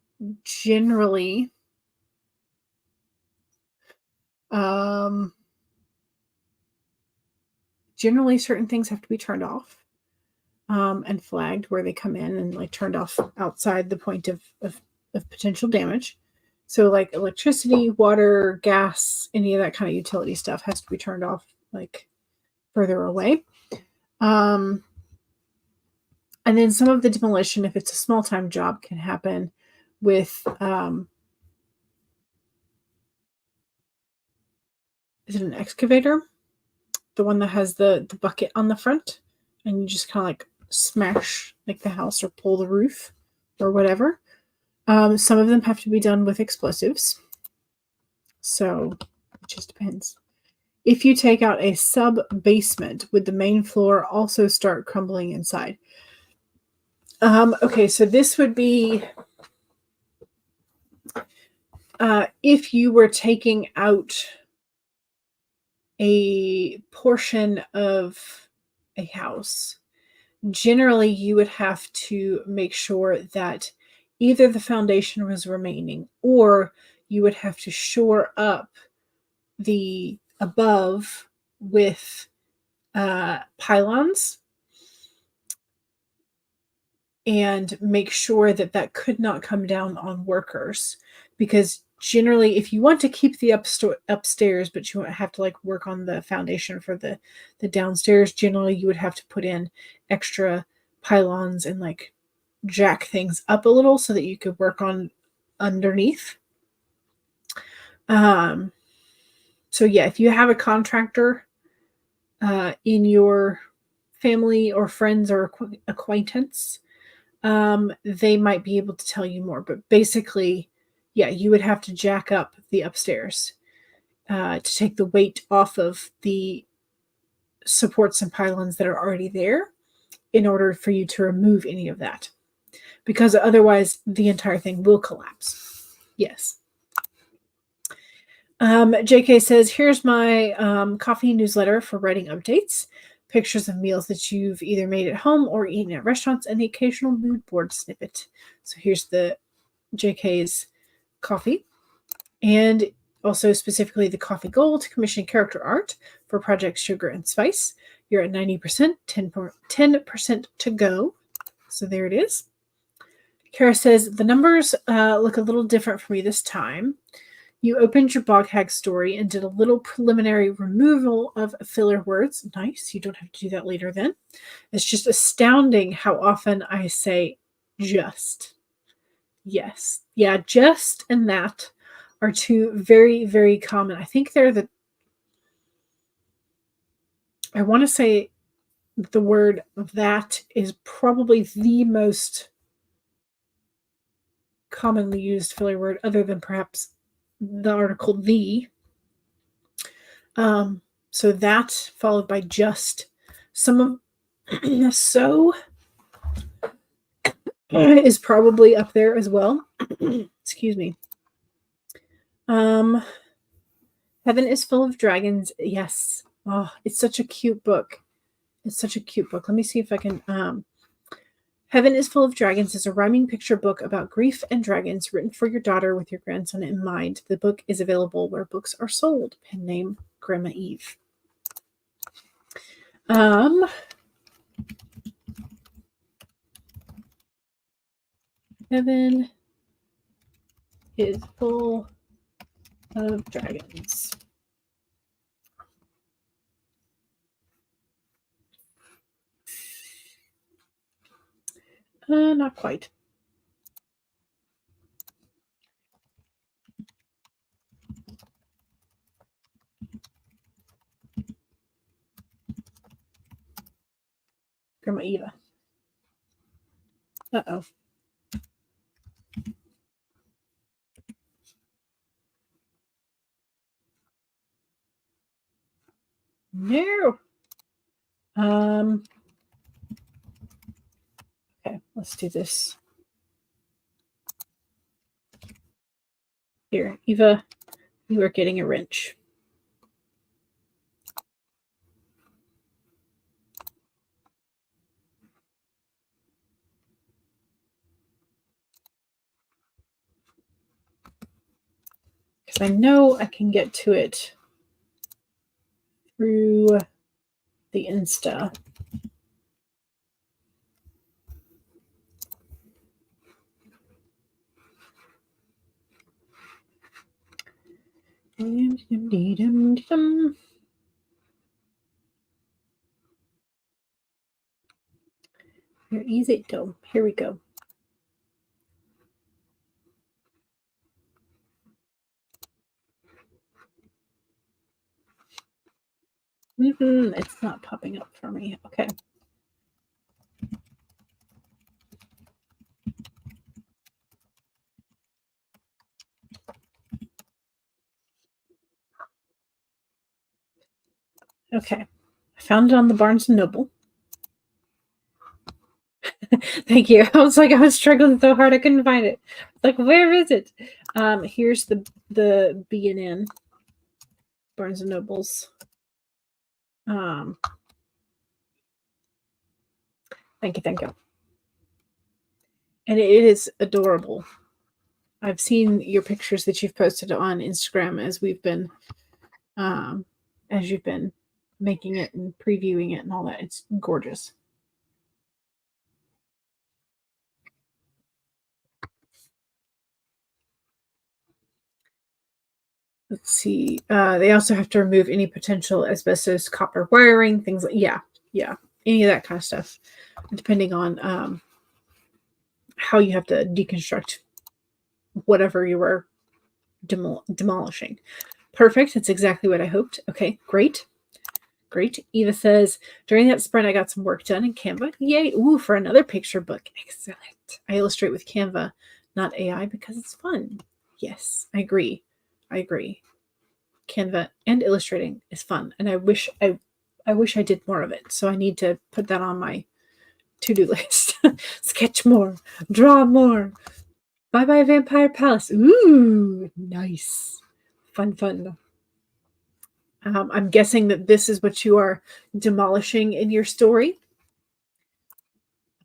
generally, certain things have to be turned off and flagged where they come in and like turned off outside the point of potential damage. So like electricity, water, gas, any of that kind of utility stuff has to be turned off like further away. And then some of the demolition, if it's a small time job, can happen with is it an excavator? The one that has the bucket on the front, and you just kind of like smash like the house or pull the roof or whatever. Some of them have to be done with explosives. So it just depends. If you take out a sub-basement, would the main floor also start crumbling inside? Okay, so this would be if you were taking out a portion of a house. Generally, you would have to make sure that either the foundation was remaining or you would have to shore up the above with pylons and make sure that that could not come down on workers, because generally if you want to keep the upstairs but you have to like work on the foundation for the downstairs, generally you would have to put in extra pylons and like jack things up a little so that you could work on underneath. So yeah, if you have a contractor in your family or friends or acquaintance, they might be able to tell you more. But basically, yeah, you would have to jack up the upstairs to take the weight off of the supports and pylons that are already there in order for you to remove any of that. Because otherwise, the entire thing will collapse. Yes. JK says, here's my coffee newsletter for writing updates, pictures of meals that you've either made at home or eaten at restaurants, and the occasional mood board snippet. So here's the JK's coffee, and also specifically the coffee goal to commission character art for Project Sugar and Spice. You're at 90%, 10% to go. So there it is. Kara says, the numbers look a little different for me this time. You opened your bog hag story and did a little preliminary removal of filler words. Nice. You don't have to do that later then. It's just astounding how often I say just. Yes. Yeah, just and that are two very, very common. I think I want to say the word that is probably the most commonly used filler word, other than perhaps the article the. So that followed by just. Some of so is probably up there as well. Excuse me. Heaven is Full of Dragons. Yes. Oh, it's such a cute book. It's such a cute book. Let me see if I can. Heaven is Full of Dragons is a rhyming picture book about grief and dragons written for your daughter with your grandson in mind. The book is available where books are sold. Pen name Grandma Eve. Heaven is Full of Dragons. Not quite. Grandma Eva. Uh-oh. No. Okay, let's do this. Here, Eva, you are getting a wrench. Because I know I can get to it through the Insta. Here, easy though. Here we go. It's not popping up for me. Okay. Okay. I found it on the Barnes & Noble. Thank you. I was struggling so hard I couldn't find it. Like, where is it? Here's the B&N Barnes & Noble's. Thank you. And it is adorable. I've seen your pictures that you've posted on Instagram as you've been making it and previewing it and all that. It's gorgeous. Let's see. They also have to remove any potential asbestos, copper wiring, things like yeah, any of that kind of stuff, depending on how you have to deconstruct whatever you were demolishing. Perfect. That's exactly what I hoped. Okay, great. Eva says, during that sprint, I got some work done in Canva. Yay. Ooh, for another picture book. Excellent. I illustrate with Canva, not AI, because it's fun. Yes, I agree. Canva and illustrating is fun. And I wish I did more of it. So I need to put that on my to-do list. Sketch more, draw more. Bye-bye Vampire Palace. Ooh, nice. Fun. I'm guessing that this is what you are demolishing in your story.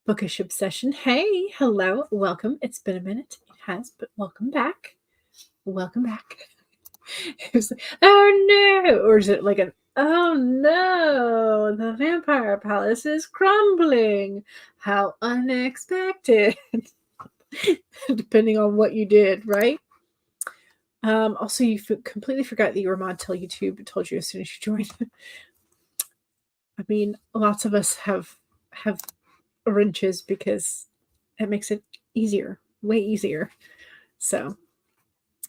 Bookish Obsession. Hey, hello, welcome. It's been a minute. It has, but welcome back. It was like, oh no, or is it like an oh no, the Vampire Palace is crumbling. How unexpected. Depending on what you did, right? Also, you completely forgot that you were mod till YouTube told you as soon as you joined. I mean, lots of us have wrenches because it makes it easier, way easier. So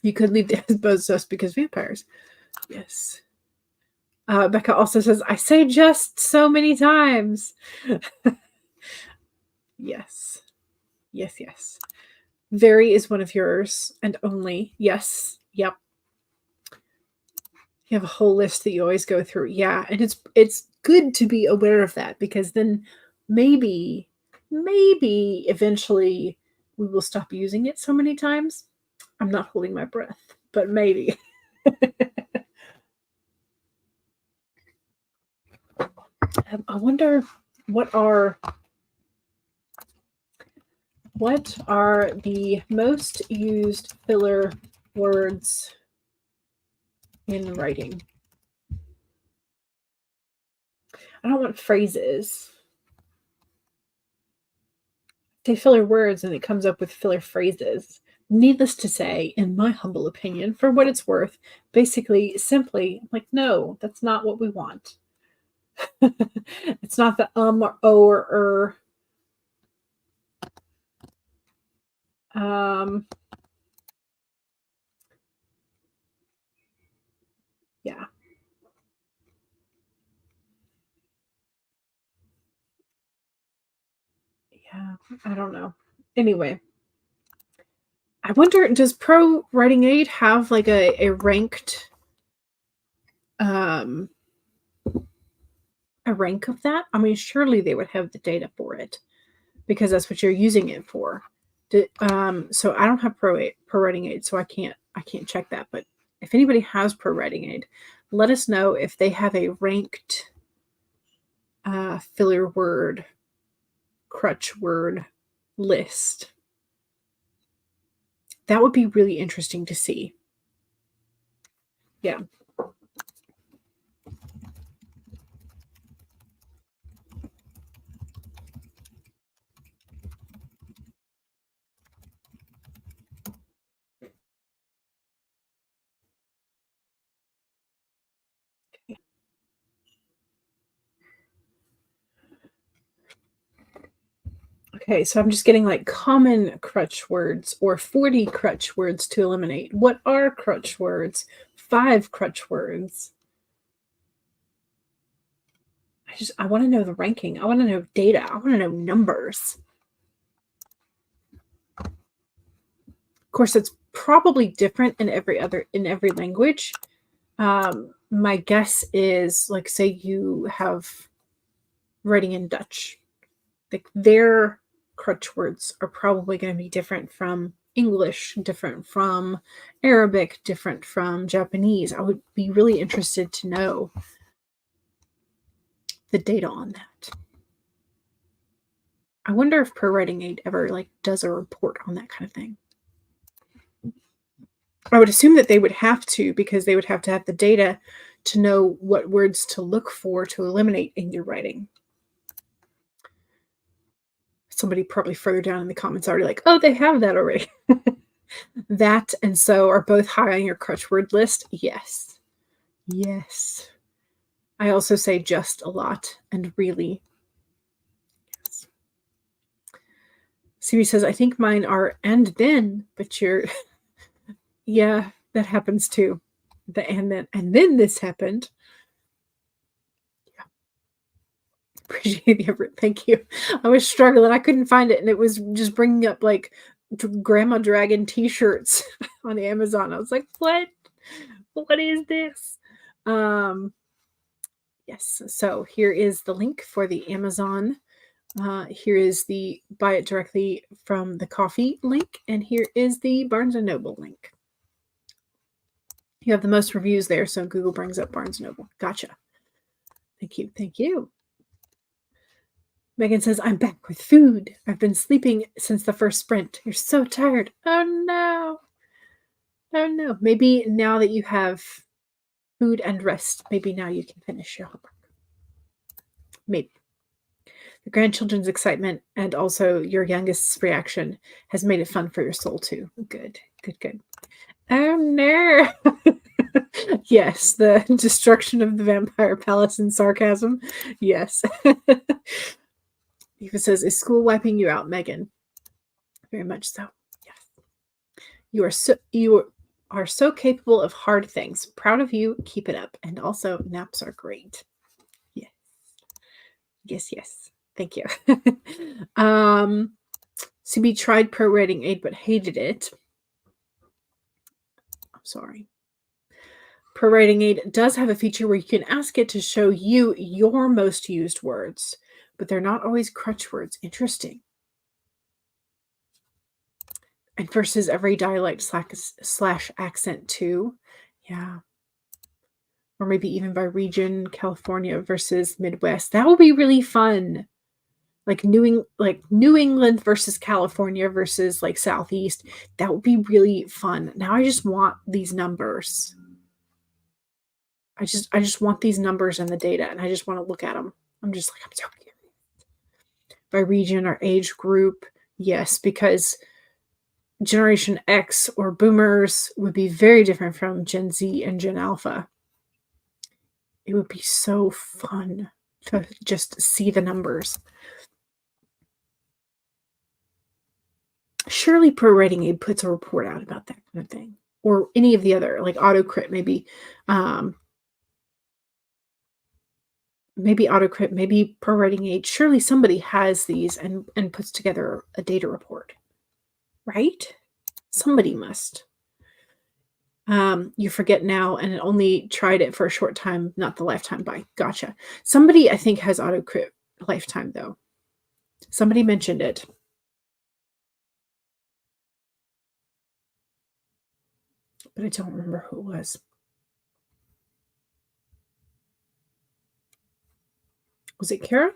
you could leave the exposed us because vampires. Yes. Becca also says, I say just so many times. Yes. Yes, yes. Very is one of yours and only. Yes. Yep. You have a whole list that you always go through. Yeah, and it's good to be aware of that because then maybe eventually we will stop using it so many times. I'm not holding my breath, but maybe. I wonder what are the most used filler words in writing? I don't want phrases. Say filler words and it comes up with filler phrases. Needless to say, in my humble opinion, for what it's worth, basically, simply, like, no, that's not what we want. It's not the or o or yeah. Yeah, I don't know. Anyway, I wonder, does Pro Writing Aid have like a ranked um a rank of that? I mean, surely they would have the data for it because that's what you're using it for. So I don't have Pro Writing Aid, so I can't check that. But if anybody has Pro Writing Aid, let us know if they have a ranked filler word, crutch word list. That would be really interesting to see. Yeah. Okay, so I'm just getting like common crutch words or 40 crutch words to eliminate. What are crutch words? 5 crutch words. I want to know the ranking. I want to know data. I want to know numbers. Of course, it's probably different in every language. My guess is, like, say you have writing in Dutch, like their crutch words are probably going to be different from English, different from Arabic, different from Japanese. I would be really interested to know the data on that. I wonder if Pro Writing Aid ever like does a report on that kind of thing. I would assume that they would have to because they would have to have the data to know what words to look for to eliminate in your writing. Somebody probably further down in the comments already like, oh, they have that already. That and so are both high on your crutch word list. Yes. Yes. I also say just a lot and really. Yes. CB says, I think mine are and then, but you're, yeah, that happens too. The and then this happened. Yeah. Appreciate the effort. Thank you. I was struggling. I couldn't find it. And it was just bringing up like Grandma Dragon t-shirts on Amazon. I was like, what? What is this? Yes. So here is the link for the Amazon. Here is the buy it directly from the coffee link. And here is the Barnes & Noble link. You have the most reviews there, so Google brings up Barnes & Noble. Gotcha. Thank you. Thank you. Megan says, I'm back with food. I've been sleeping since the first sprint. You're so tired. Oh, no. Oh, no. Maybe now that you have food and rest, maybe now you can finish your homework. Maybe. The grandchildren's excitement and also your youngest's reaction has made it fun for your soul, too. Good, good, good. Oh no. Yes, the destruction of the vampire palace and sarcasm. Yes. Eva says, is school wiping you out, Megan? Very much so. Yes. You are so capable of hard things. Proud of you. Keep it up. And also, naps are great. Yes. Yes, yes. Thank you. CB tried pro writing aid but hated it. I'm sorry. Pro Writing Aid does have a feature where you can ask it to show you your most used words, but they're not always crutch words. Interesting. And versus every dialect slash accent too. Yeah. Or maybe even by region, California versus Midwest. That would be really fun. Like New England versus California versus like Southeast. That would be really fun. Now I just want these numbers. I just want these numbers and the data, and I just want to look at them. I'm just like, I'm so curious. By region or age group, yes, because Generation X or Boomers would be very different from Gen Z and Gen Alpha. It would be so fun to just see the numbers. Surely Pro Writing Aid puts a report out about that kind of thing, or any of the other, like AutoCrit, maybe. Maybe AutoCrit, maybe Pro Writing Aid. Surely somebody has these and puts together a data report, right? Somebody must. You forget now, and it only tried it for a short time, not the lifetime buy. Gotcha. Somebody, I think, has AutoCrit lifetime, though. Somebody mentioned it. But I don't remember who it was. Was it Kara?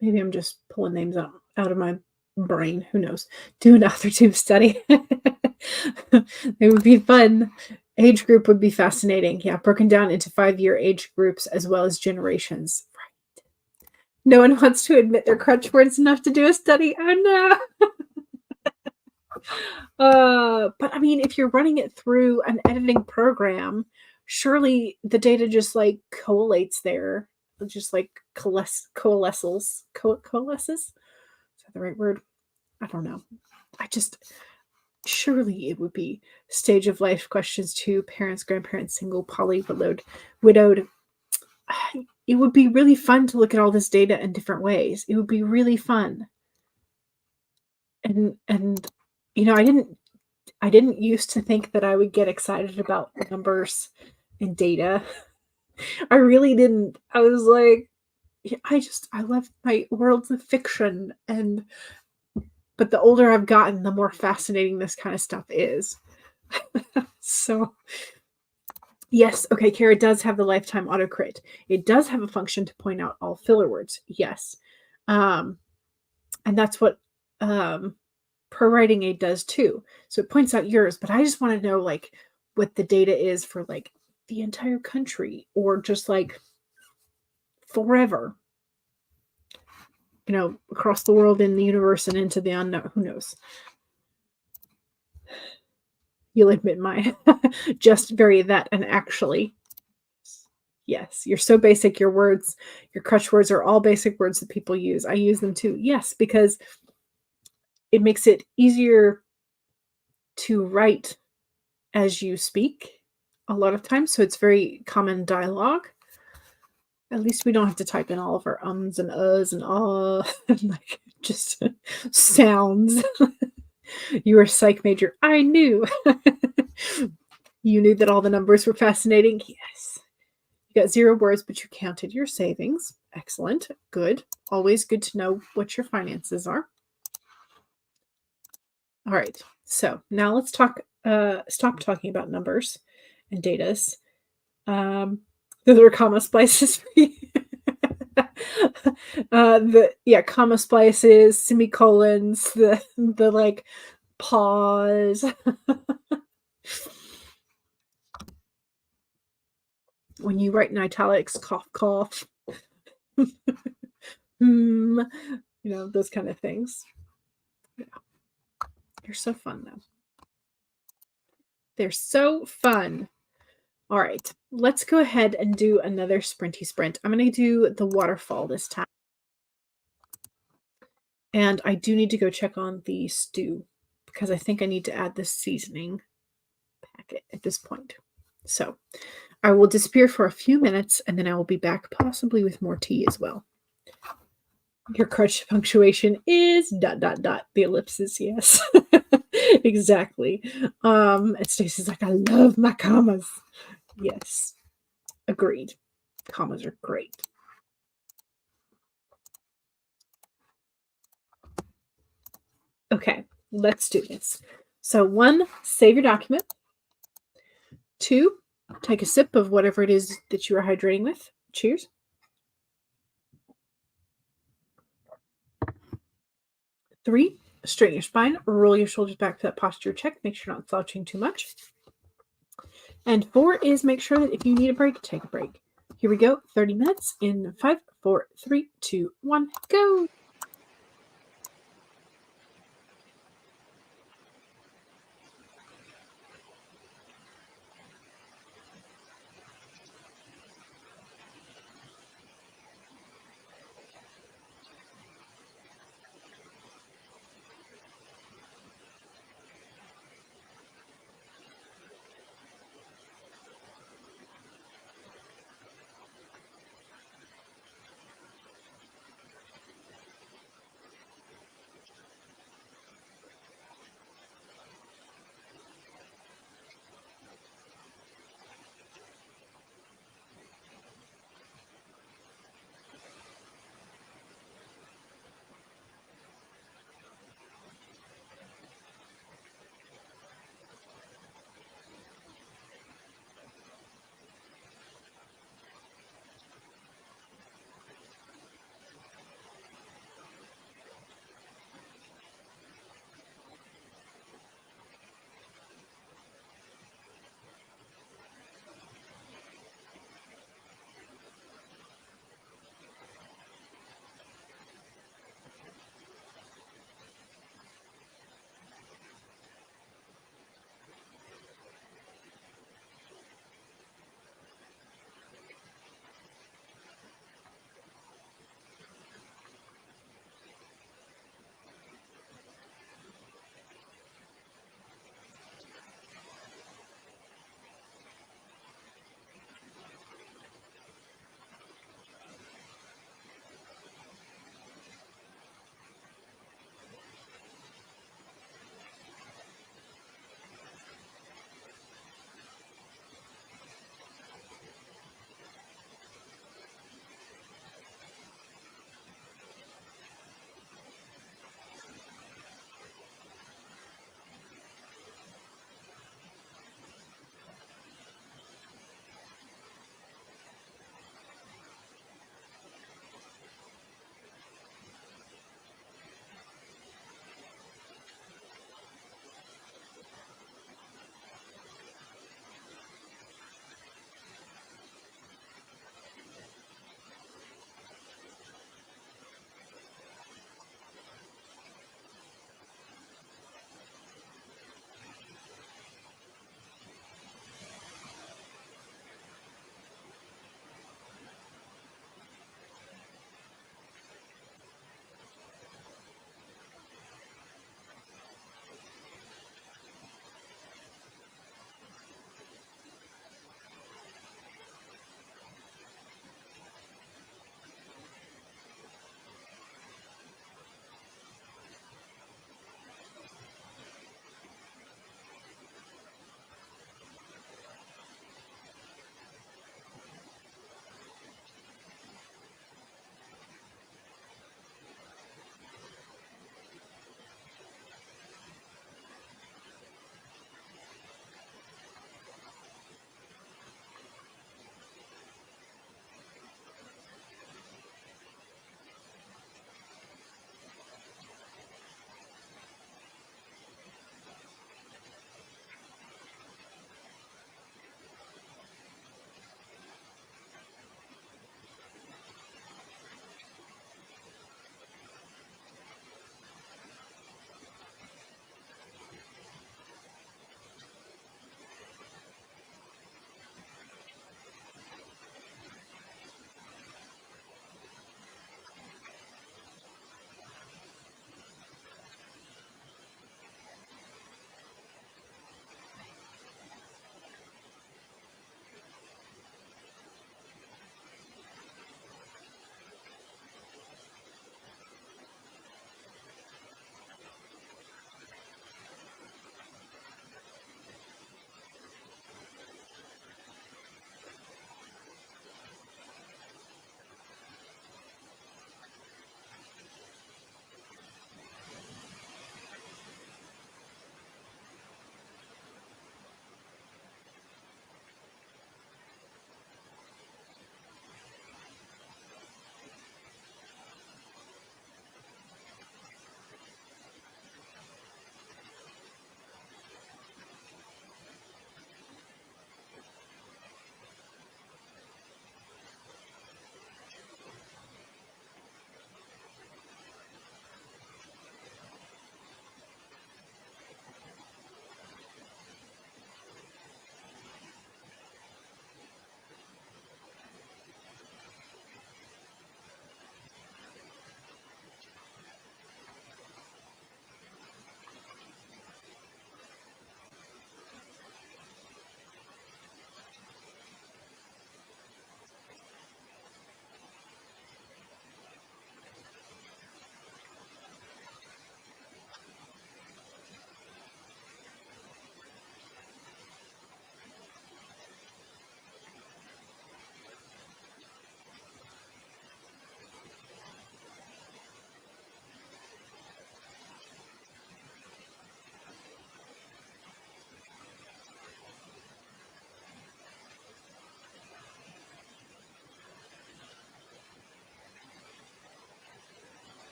Maybe I'm just pulling names out of my brain. Who knows? Do an authortube study. It would be fun. Age group would be fascinating. Yeah, broken down into 5-year age groups as well as generations. Right. No one wants to admit their crutch words enough to do a study. Oh no. But I mean, if you're running it through an editing program, surely the data just like collates there, just like coalesces. Is that the right word? I don't know. Surely it would be stage of life questions to parents, grandparents, single, poly, widowed. It would be really fun to look at all this data in different ways. It would be really fun. And you know, I didn't used to think that I would get excited about numbers and data. I really didn't. I was like, I love my worlds of fiction, but the older I've gotten, the more fascinating this kind of stuff is. So, yes, okay, Kara does have the lifetime autocrit. It does have a function to point out all filler words. Yes. And that's what Pro Writing Aid does too. So it points out yours, but I just want to know like what the data is for like the entire country or just like forever. You know, across the world, in the universe, and into the unknown. Who knows? You'll admit my just very that and actually. Yes, you're so basic. Your words, your crutch words are all basic words that people use. I use them too. Yes, because it makes it easier to write as you speak a lot of times. So it's very common dialogue. At least we don't have to type in all of our ums and uhs and ah, and like just sounds. You were a psych major. I knew. You knew that all the numbers were fascinating. Yes. You got 0 words, but you counted your savings. Excellent. Good. Always good to know what your finances are. All right. So now let's stop talking about numbers and datas. Those are comma splices. Comma splices, semicolons, the like pause. When you write in italics, cough, cough. You know, those kind of things. Yeah. They're so fun, though. They're so fun. All right, let's go ahead and do another sprinty sprint. I'm going to do the waterfall this time. And I do need to go check on the stew because I think I need to add this seasoning packet at this point. So I will disappear for a few minutes and then I will be back possibly with more tea as well. Your crutch punctuation is ... The ellipses, yes. Exactly. And Stacey's like, I love my commas. Yes. Agreed. Commas are great. Okay, let's do this. So 1, save your document. 2, take a sip of whatever it is that you are hydrating with. Cheers. 3, straighten your spine, roll your shoulders back for that posture check. Make sure you're not slouching too much. And 4 is make sure that if you need a break, take a break. Here we go. 30 minutes in 5, 4, 3, 2, 1, go.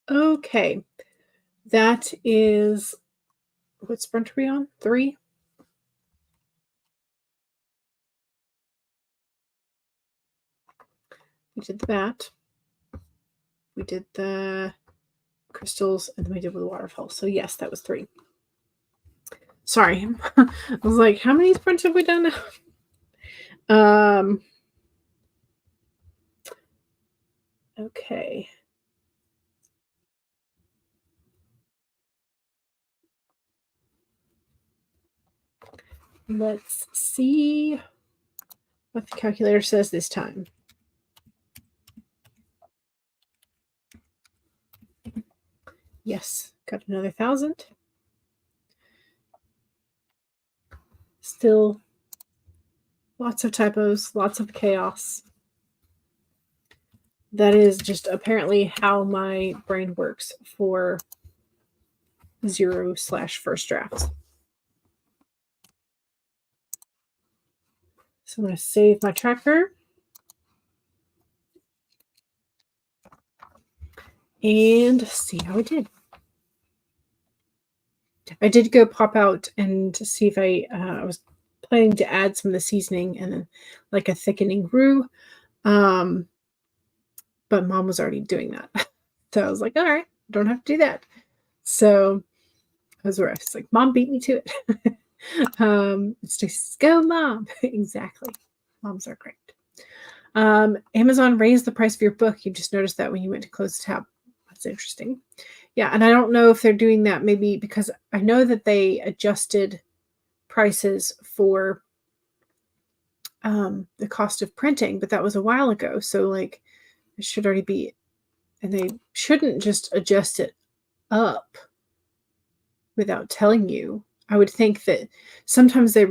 Okay. That is, what sprint are we on? 3? We did the bat. We did the crystals, and then we did with the waterfall. So yes, that was 3. Sorry. I was like, how many sprints have we done now? Okay. Let's see what the calculator says this time. Yes, got another 1,000. Still lots of typos, lots of chaos. That is just apparently how my brain works for 0/first drafts. So I'm going to save my tracker. And see how I did. I did go pop out and see if I was planning to add some of the seasoning and then like a thickening roux. But Mom was already doing that. So I was like, all right, don't have to do that. So I was like, Mom beat me to it. It's just go, Mom. Exactly. Moms are great. Amazon raised the price of your book. You just noticed that when you went to close the tab. That's interesting. Yeah, and I don't know if they're doing that maybe because I know that they adjusted prices for the cost of printing, but that was a while ago. So like it should already be, and they shouldn't just adjust it up without telling you. I would think that sometimes they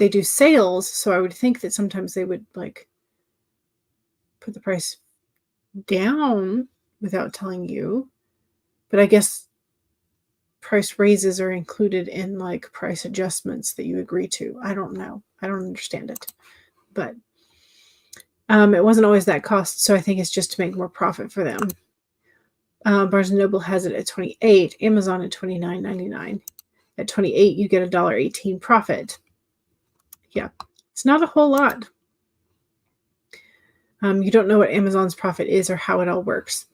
do sales, so I would think that sometimes they would like put the price down without telling you. But I guess price raises are included in like price adjustments that you agree to. I don't know. I don't understand it. But it wasn't always that cost, so I think it's just to make more profit for them. Barnes & Noble has it at $28, Amazon at $29.99. At $28, you get $1.18 profit. Yeah, it's not a whole lot. You don't know what Amazon's profit is or how it all works.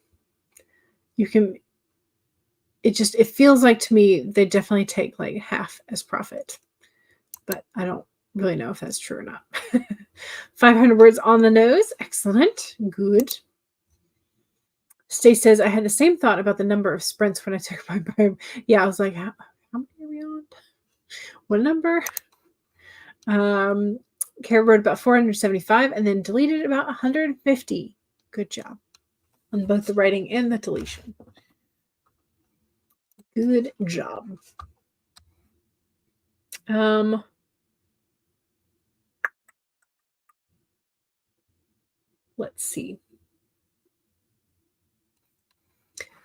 It feels like to me they definitely take like half as profit, but I don't really know if that's true or not. 500 words on the nose. Excellent. Good. Stace says, I had the same thought about the number of sprints when I took my bio. Yeah, I was like, how many are we on? What number? Kara wrote about 475 and then deleted about 150. Good job on both the writing and the deletion. Good job. Let's see.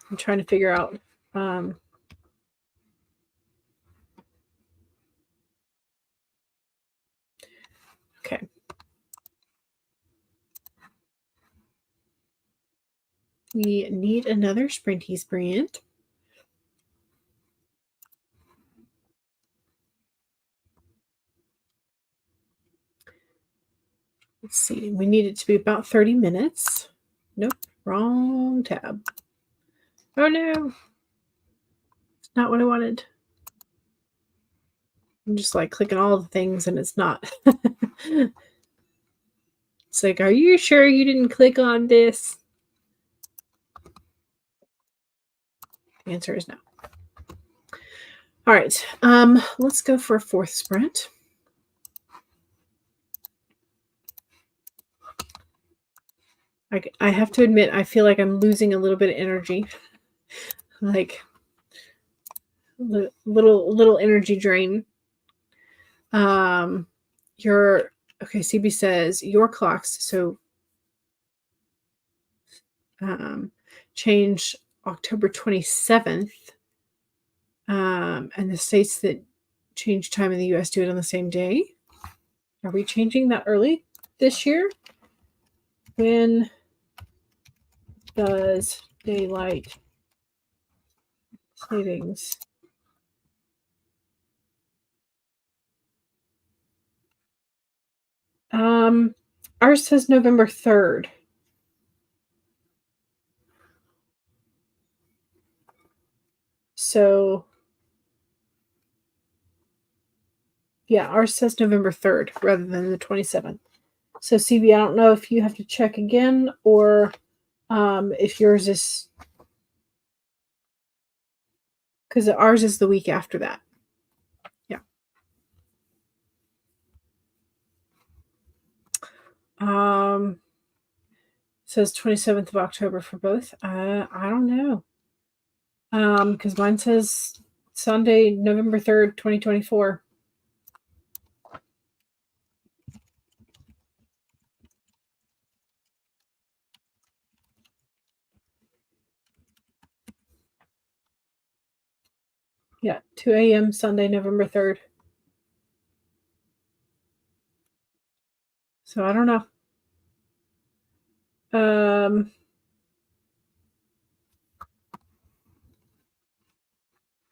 I'm trying to figure out. Okay. We need another sprinty sprint. Let's see. We need it to be about 30 minutes. Nope. Wrong tab. Oh no. It's not what I wanted. I'm just like clicking all the things and it's not. It's like, are you sure you didn't click on this? The answer is no. All right. Let's go for a fourth sprint. I have to admit, I feel like I'm losing a little bit of energy. Like little energy drain. CB says your clocks. So change October 27th. And the states that change time in the US do it on the same day. Are we changing that early this year? When does daylight Savings. Ours says November 3rd. So, yeah, ours says November 3rd rather than the 27th. So, CB, I don't know if you have to check again or if yours is, because ours is the week after that. Yeah. Says 27th of October for both. I don't know. Because mine says Sunday, November 3rd, 2024. Yeah, 2 a.m. Sunday, November 3rd. So I don't know.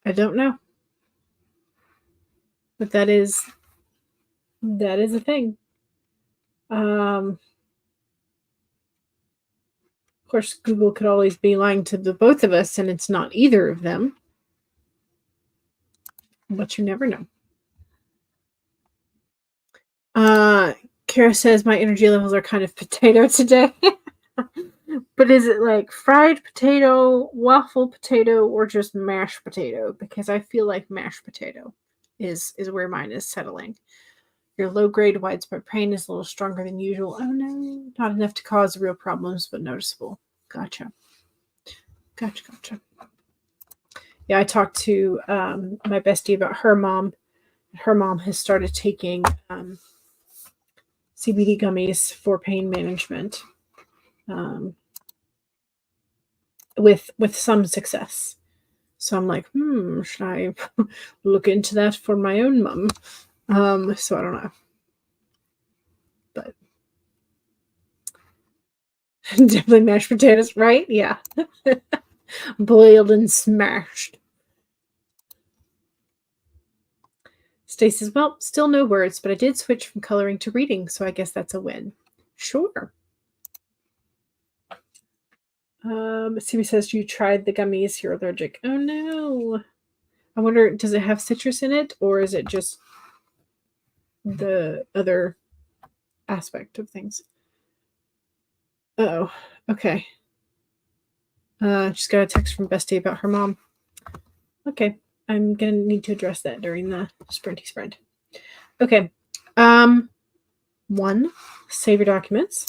I don't know. But that is a thing. Of course, Google could always be lying to the both of us, and it's not either of them. But you never know. Kara says my energy levels are kind of potato today. But is it like fried potato, waffle potato, or just mashed potato? Because I feel like mashed potato is where mine is settling. Your low-grade widespread pain is a little stronger than usual. Oh no, not enough to cause real problems, but noticeable. Gotcha. Yeah, I talked to my bestie about her mom. Her mom has started taking CBD gummies for pain management with some success. So I'm like, should I look into that for my own mom? So I don't know. But definitely mashed potatoes, right? Yeah. Boiled and smashed. Stace says, well, still no words, but I did switch from coloring to reading, so I guess that's a win. Sure. Simi says you tried the gummies, you're allergic. Oh no. I wonder, does it have citrus in it, or is it just the other aspect of things? Oh, okay. Just got a text from Bestie about her mom. Okay, I'm gonna need to address that during the sprinty sprint. Okay. 1, save your documents.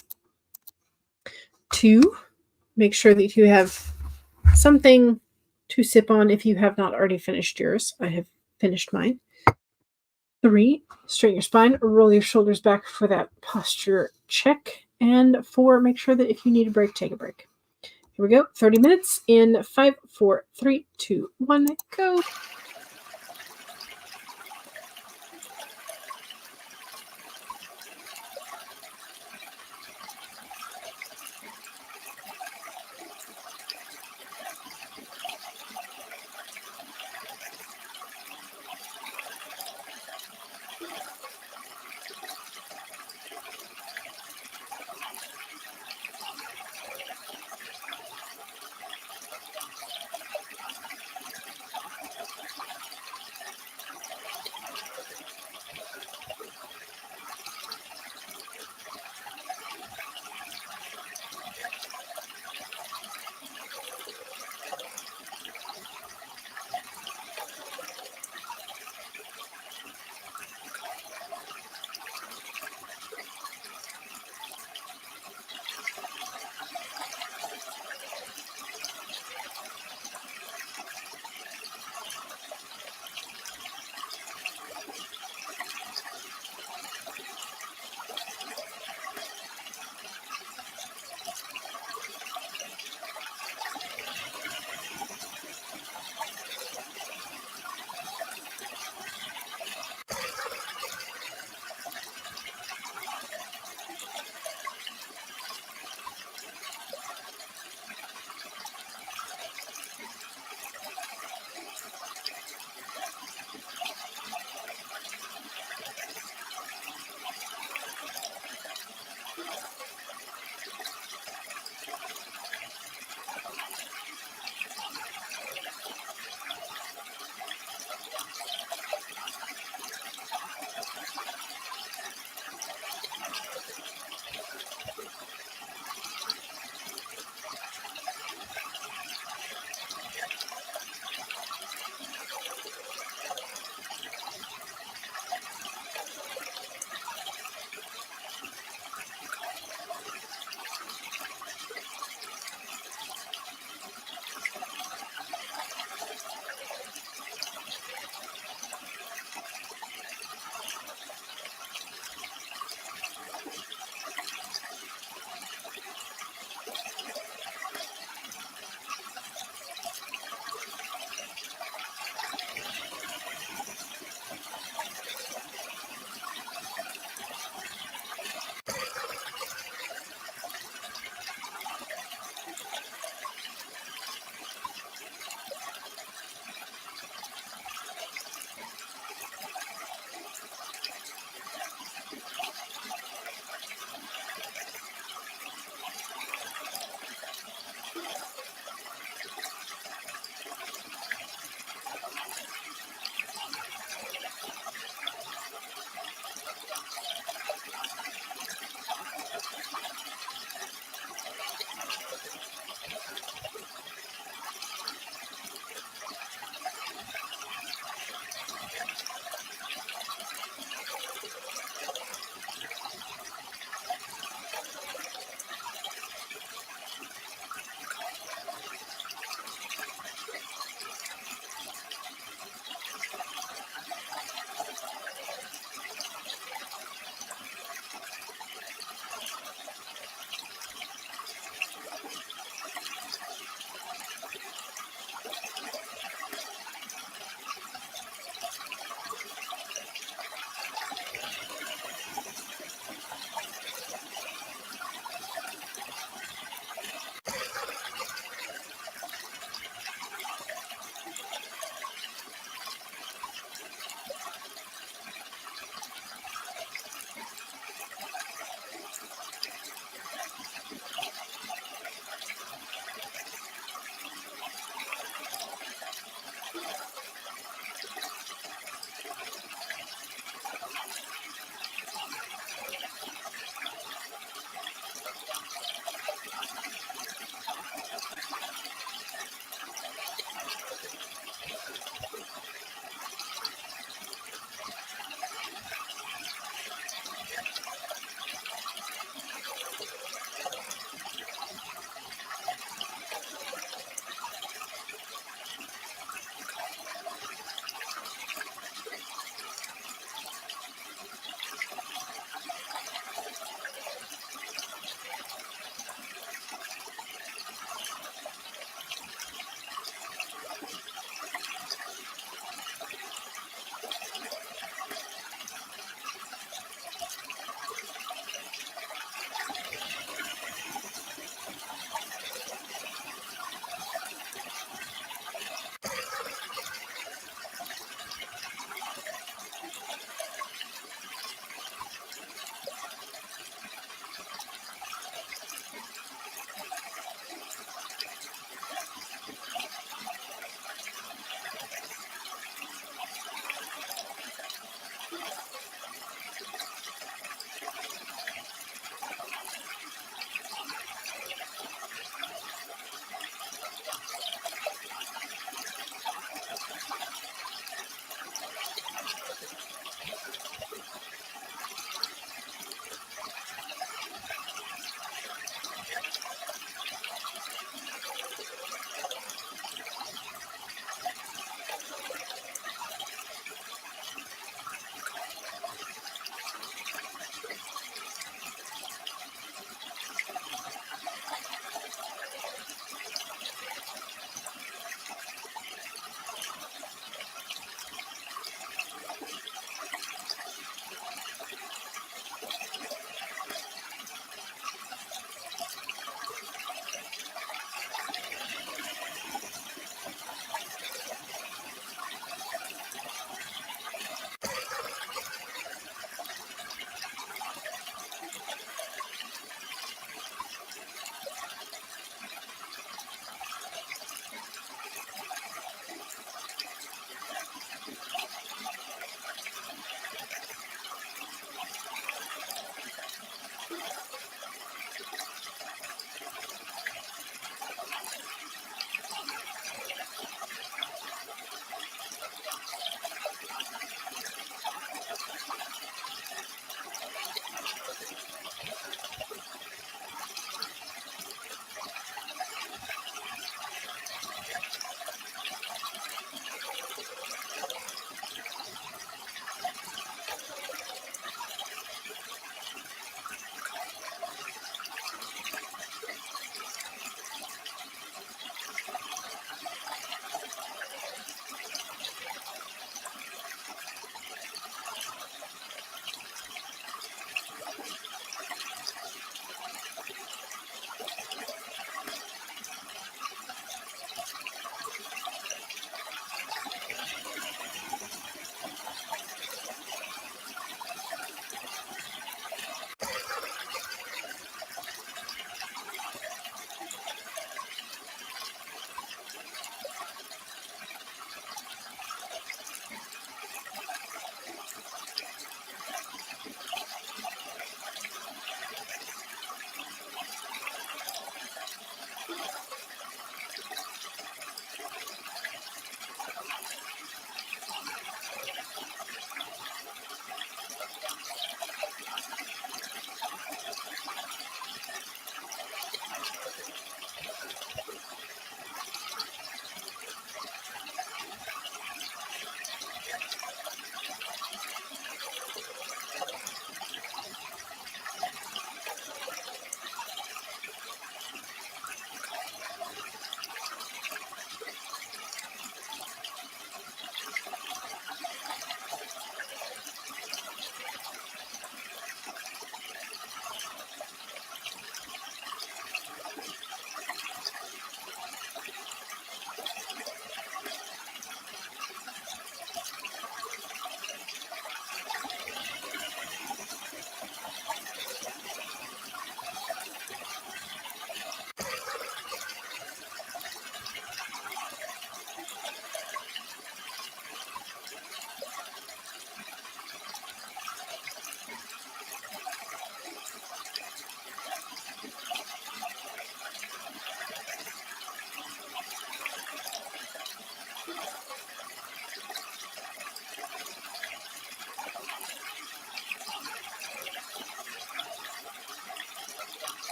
2, make sure that you have something to sip on if you have not already finished yours. I have finished mine. 3, straighten your spine, roll your shoulders back for that posture check. And 4, make sure that if you need a break, take a break. Here we go. 30 minutes in 5, 4, 3, 2, 1, go.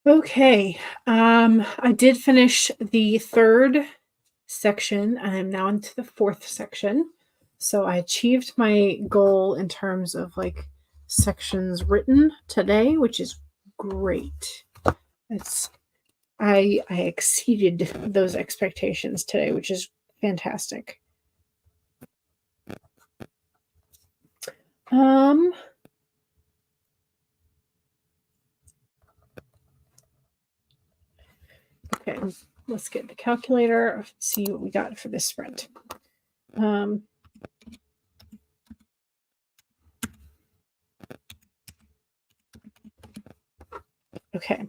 Okay. I did finish the third section. I am now into the fourth section. So I achieved my goal in terms of like sections written today, which is great. It's I exceeded those expectations today, which is fantastic. Um okay, let's get the calculator, see what we got for this sprint. Okay.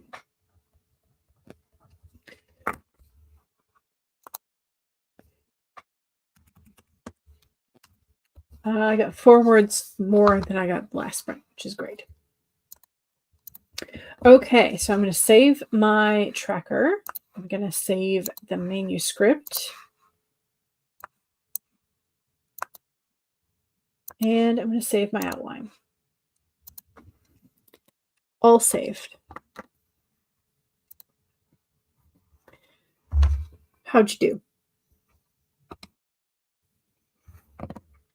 I got 4 words more than I got last sprint, which is great. Okay, so I'm going to save my tracker. I'm going to save the manuscript. And I'm going to save my outline. All saved. How'd you do?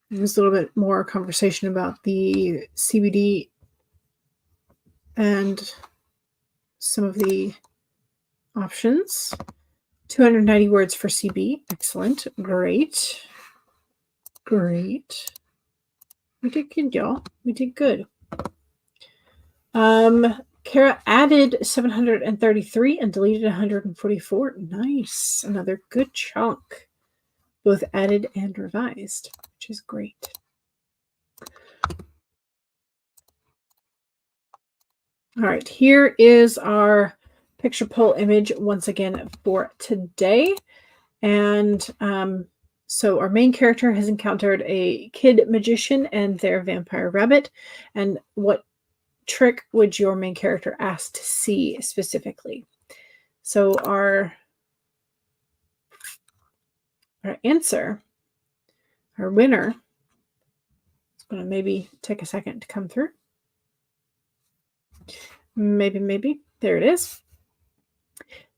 There's a little bit more conversation about the CBD and some of the options. 290 words for CB. Excellent. Great. Great. We did good, y'all. We did good. Kara added 733 and deleted 144. Nice. Another good chunk. Both added and revised, which is great. All right, here is our picture poll image once again for today. And so our main character has encountered a kid magician and their vampire rabbit. And what trick would your main character ask to see specifically? So our answer, our winner, is going to maybe take a second to come through. Maybe. There it is.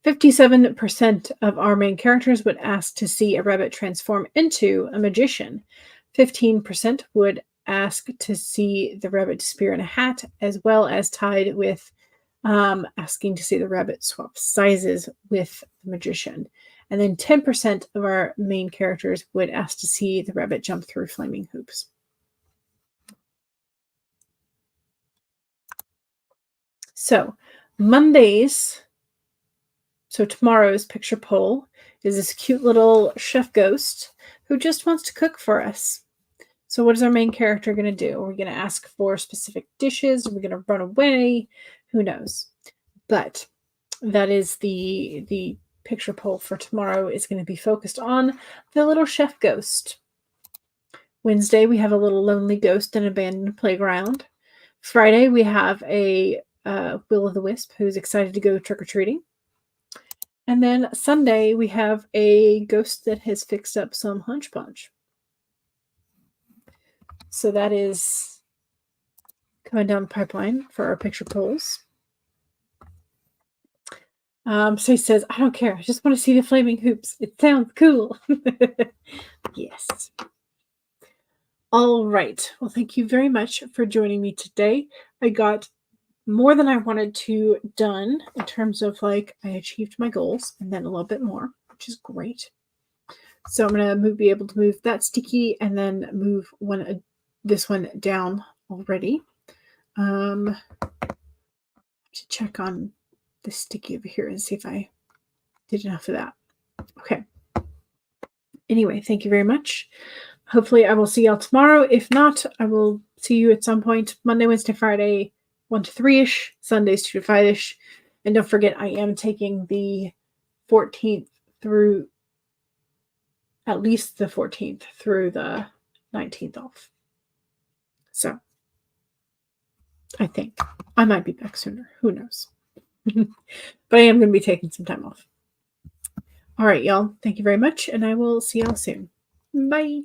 57% of our main characters would ask to see a rabbit transform into a magician. 15% would ask to see the rabbit disappear in a hat, as well as tied with asking to see the rabbit swap sizes with the magician. And then 10% of our main characters would ask to see the rabbit jump through flaming hoops. So Mondays, so tomorrow's picture poll is this cute little chef ghost who just wants to cook for us. So what is our main character going to do? Are we going to ask for specific dishes? Are we going to run away? Who knows? But that is the picture poll for tomorrow is going to be focused on the little chef ghost. Wednesday, we have a little lonely ghost in an abandoned playground. Friday, we have a will-o'-the-wisp who's excited to go trick-or-treating. And then Sunday, we have a ghost that has fixed up some hunch punch. So that is coming down the pipeline for our picture polls. So he says, I don't care. I just want to see the flaming hoops. It sounds cool. Yes. All right. Well, thank you very much for joining me today. I got more than I wanted to done in terms of like I achieved my goals and then a little bit more, which is great. So I'm going to be able to move that sticky and then move this one down already. To check on the sticky over here and see if I did enough of that. Okay. Anyway, thank you very much. Hopefully I will see y'all tomorrow. If not, I will see you at some point Monday, Wednesday, Friday, 1 to 3-ish, Sundays 2 to 5-ish. And don't forget, I am taking the 14th through at least the 14th through the 19th off. So I think I might be back sooner. Who knows? But I am going to be taking some time off. All right, y'all. Thank you very much, and I will see y'all soon. Bye.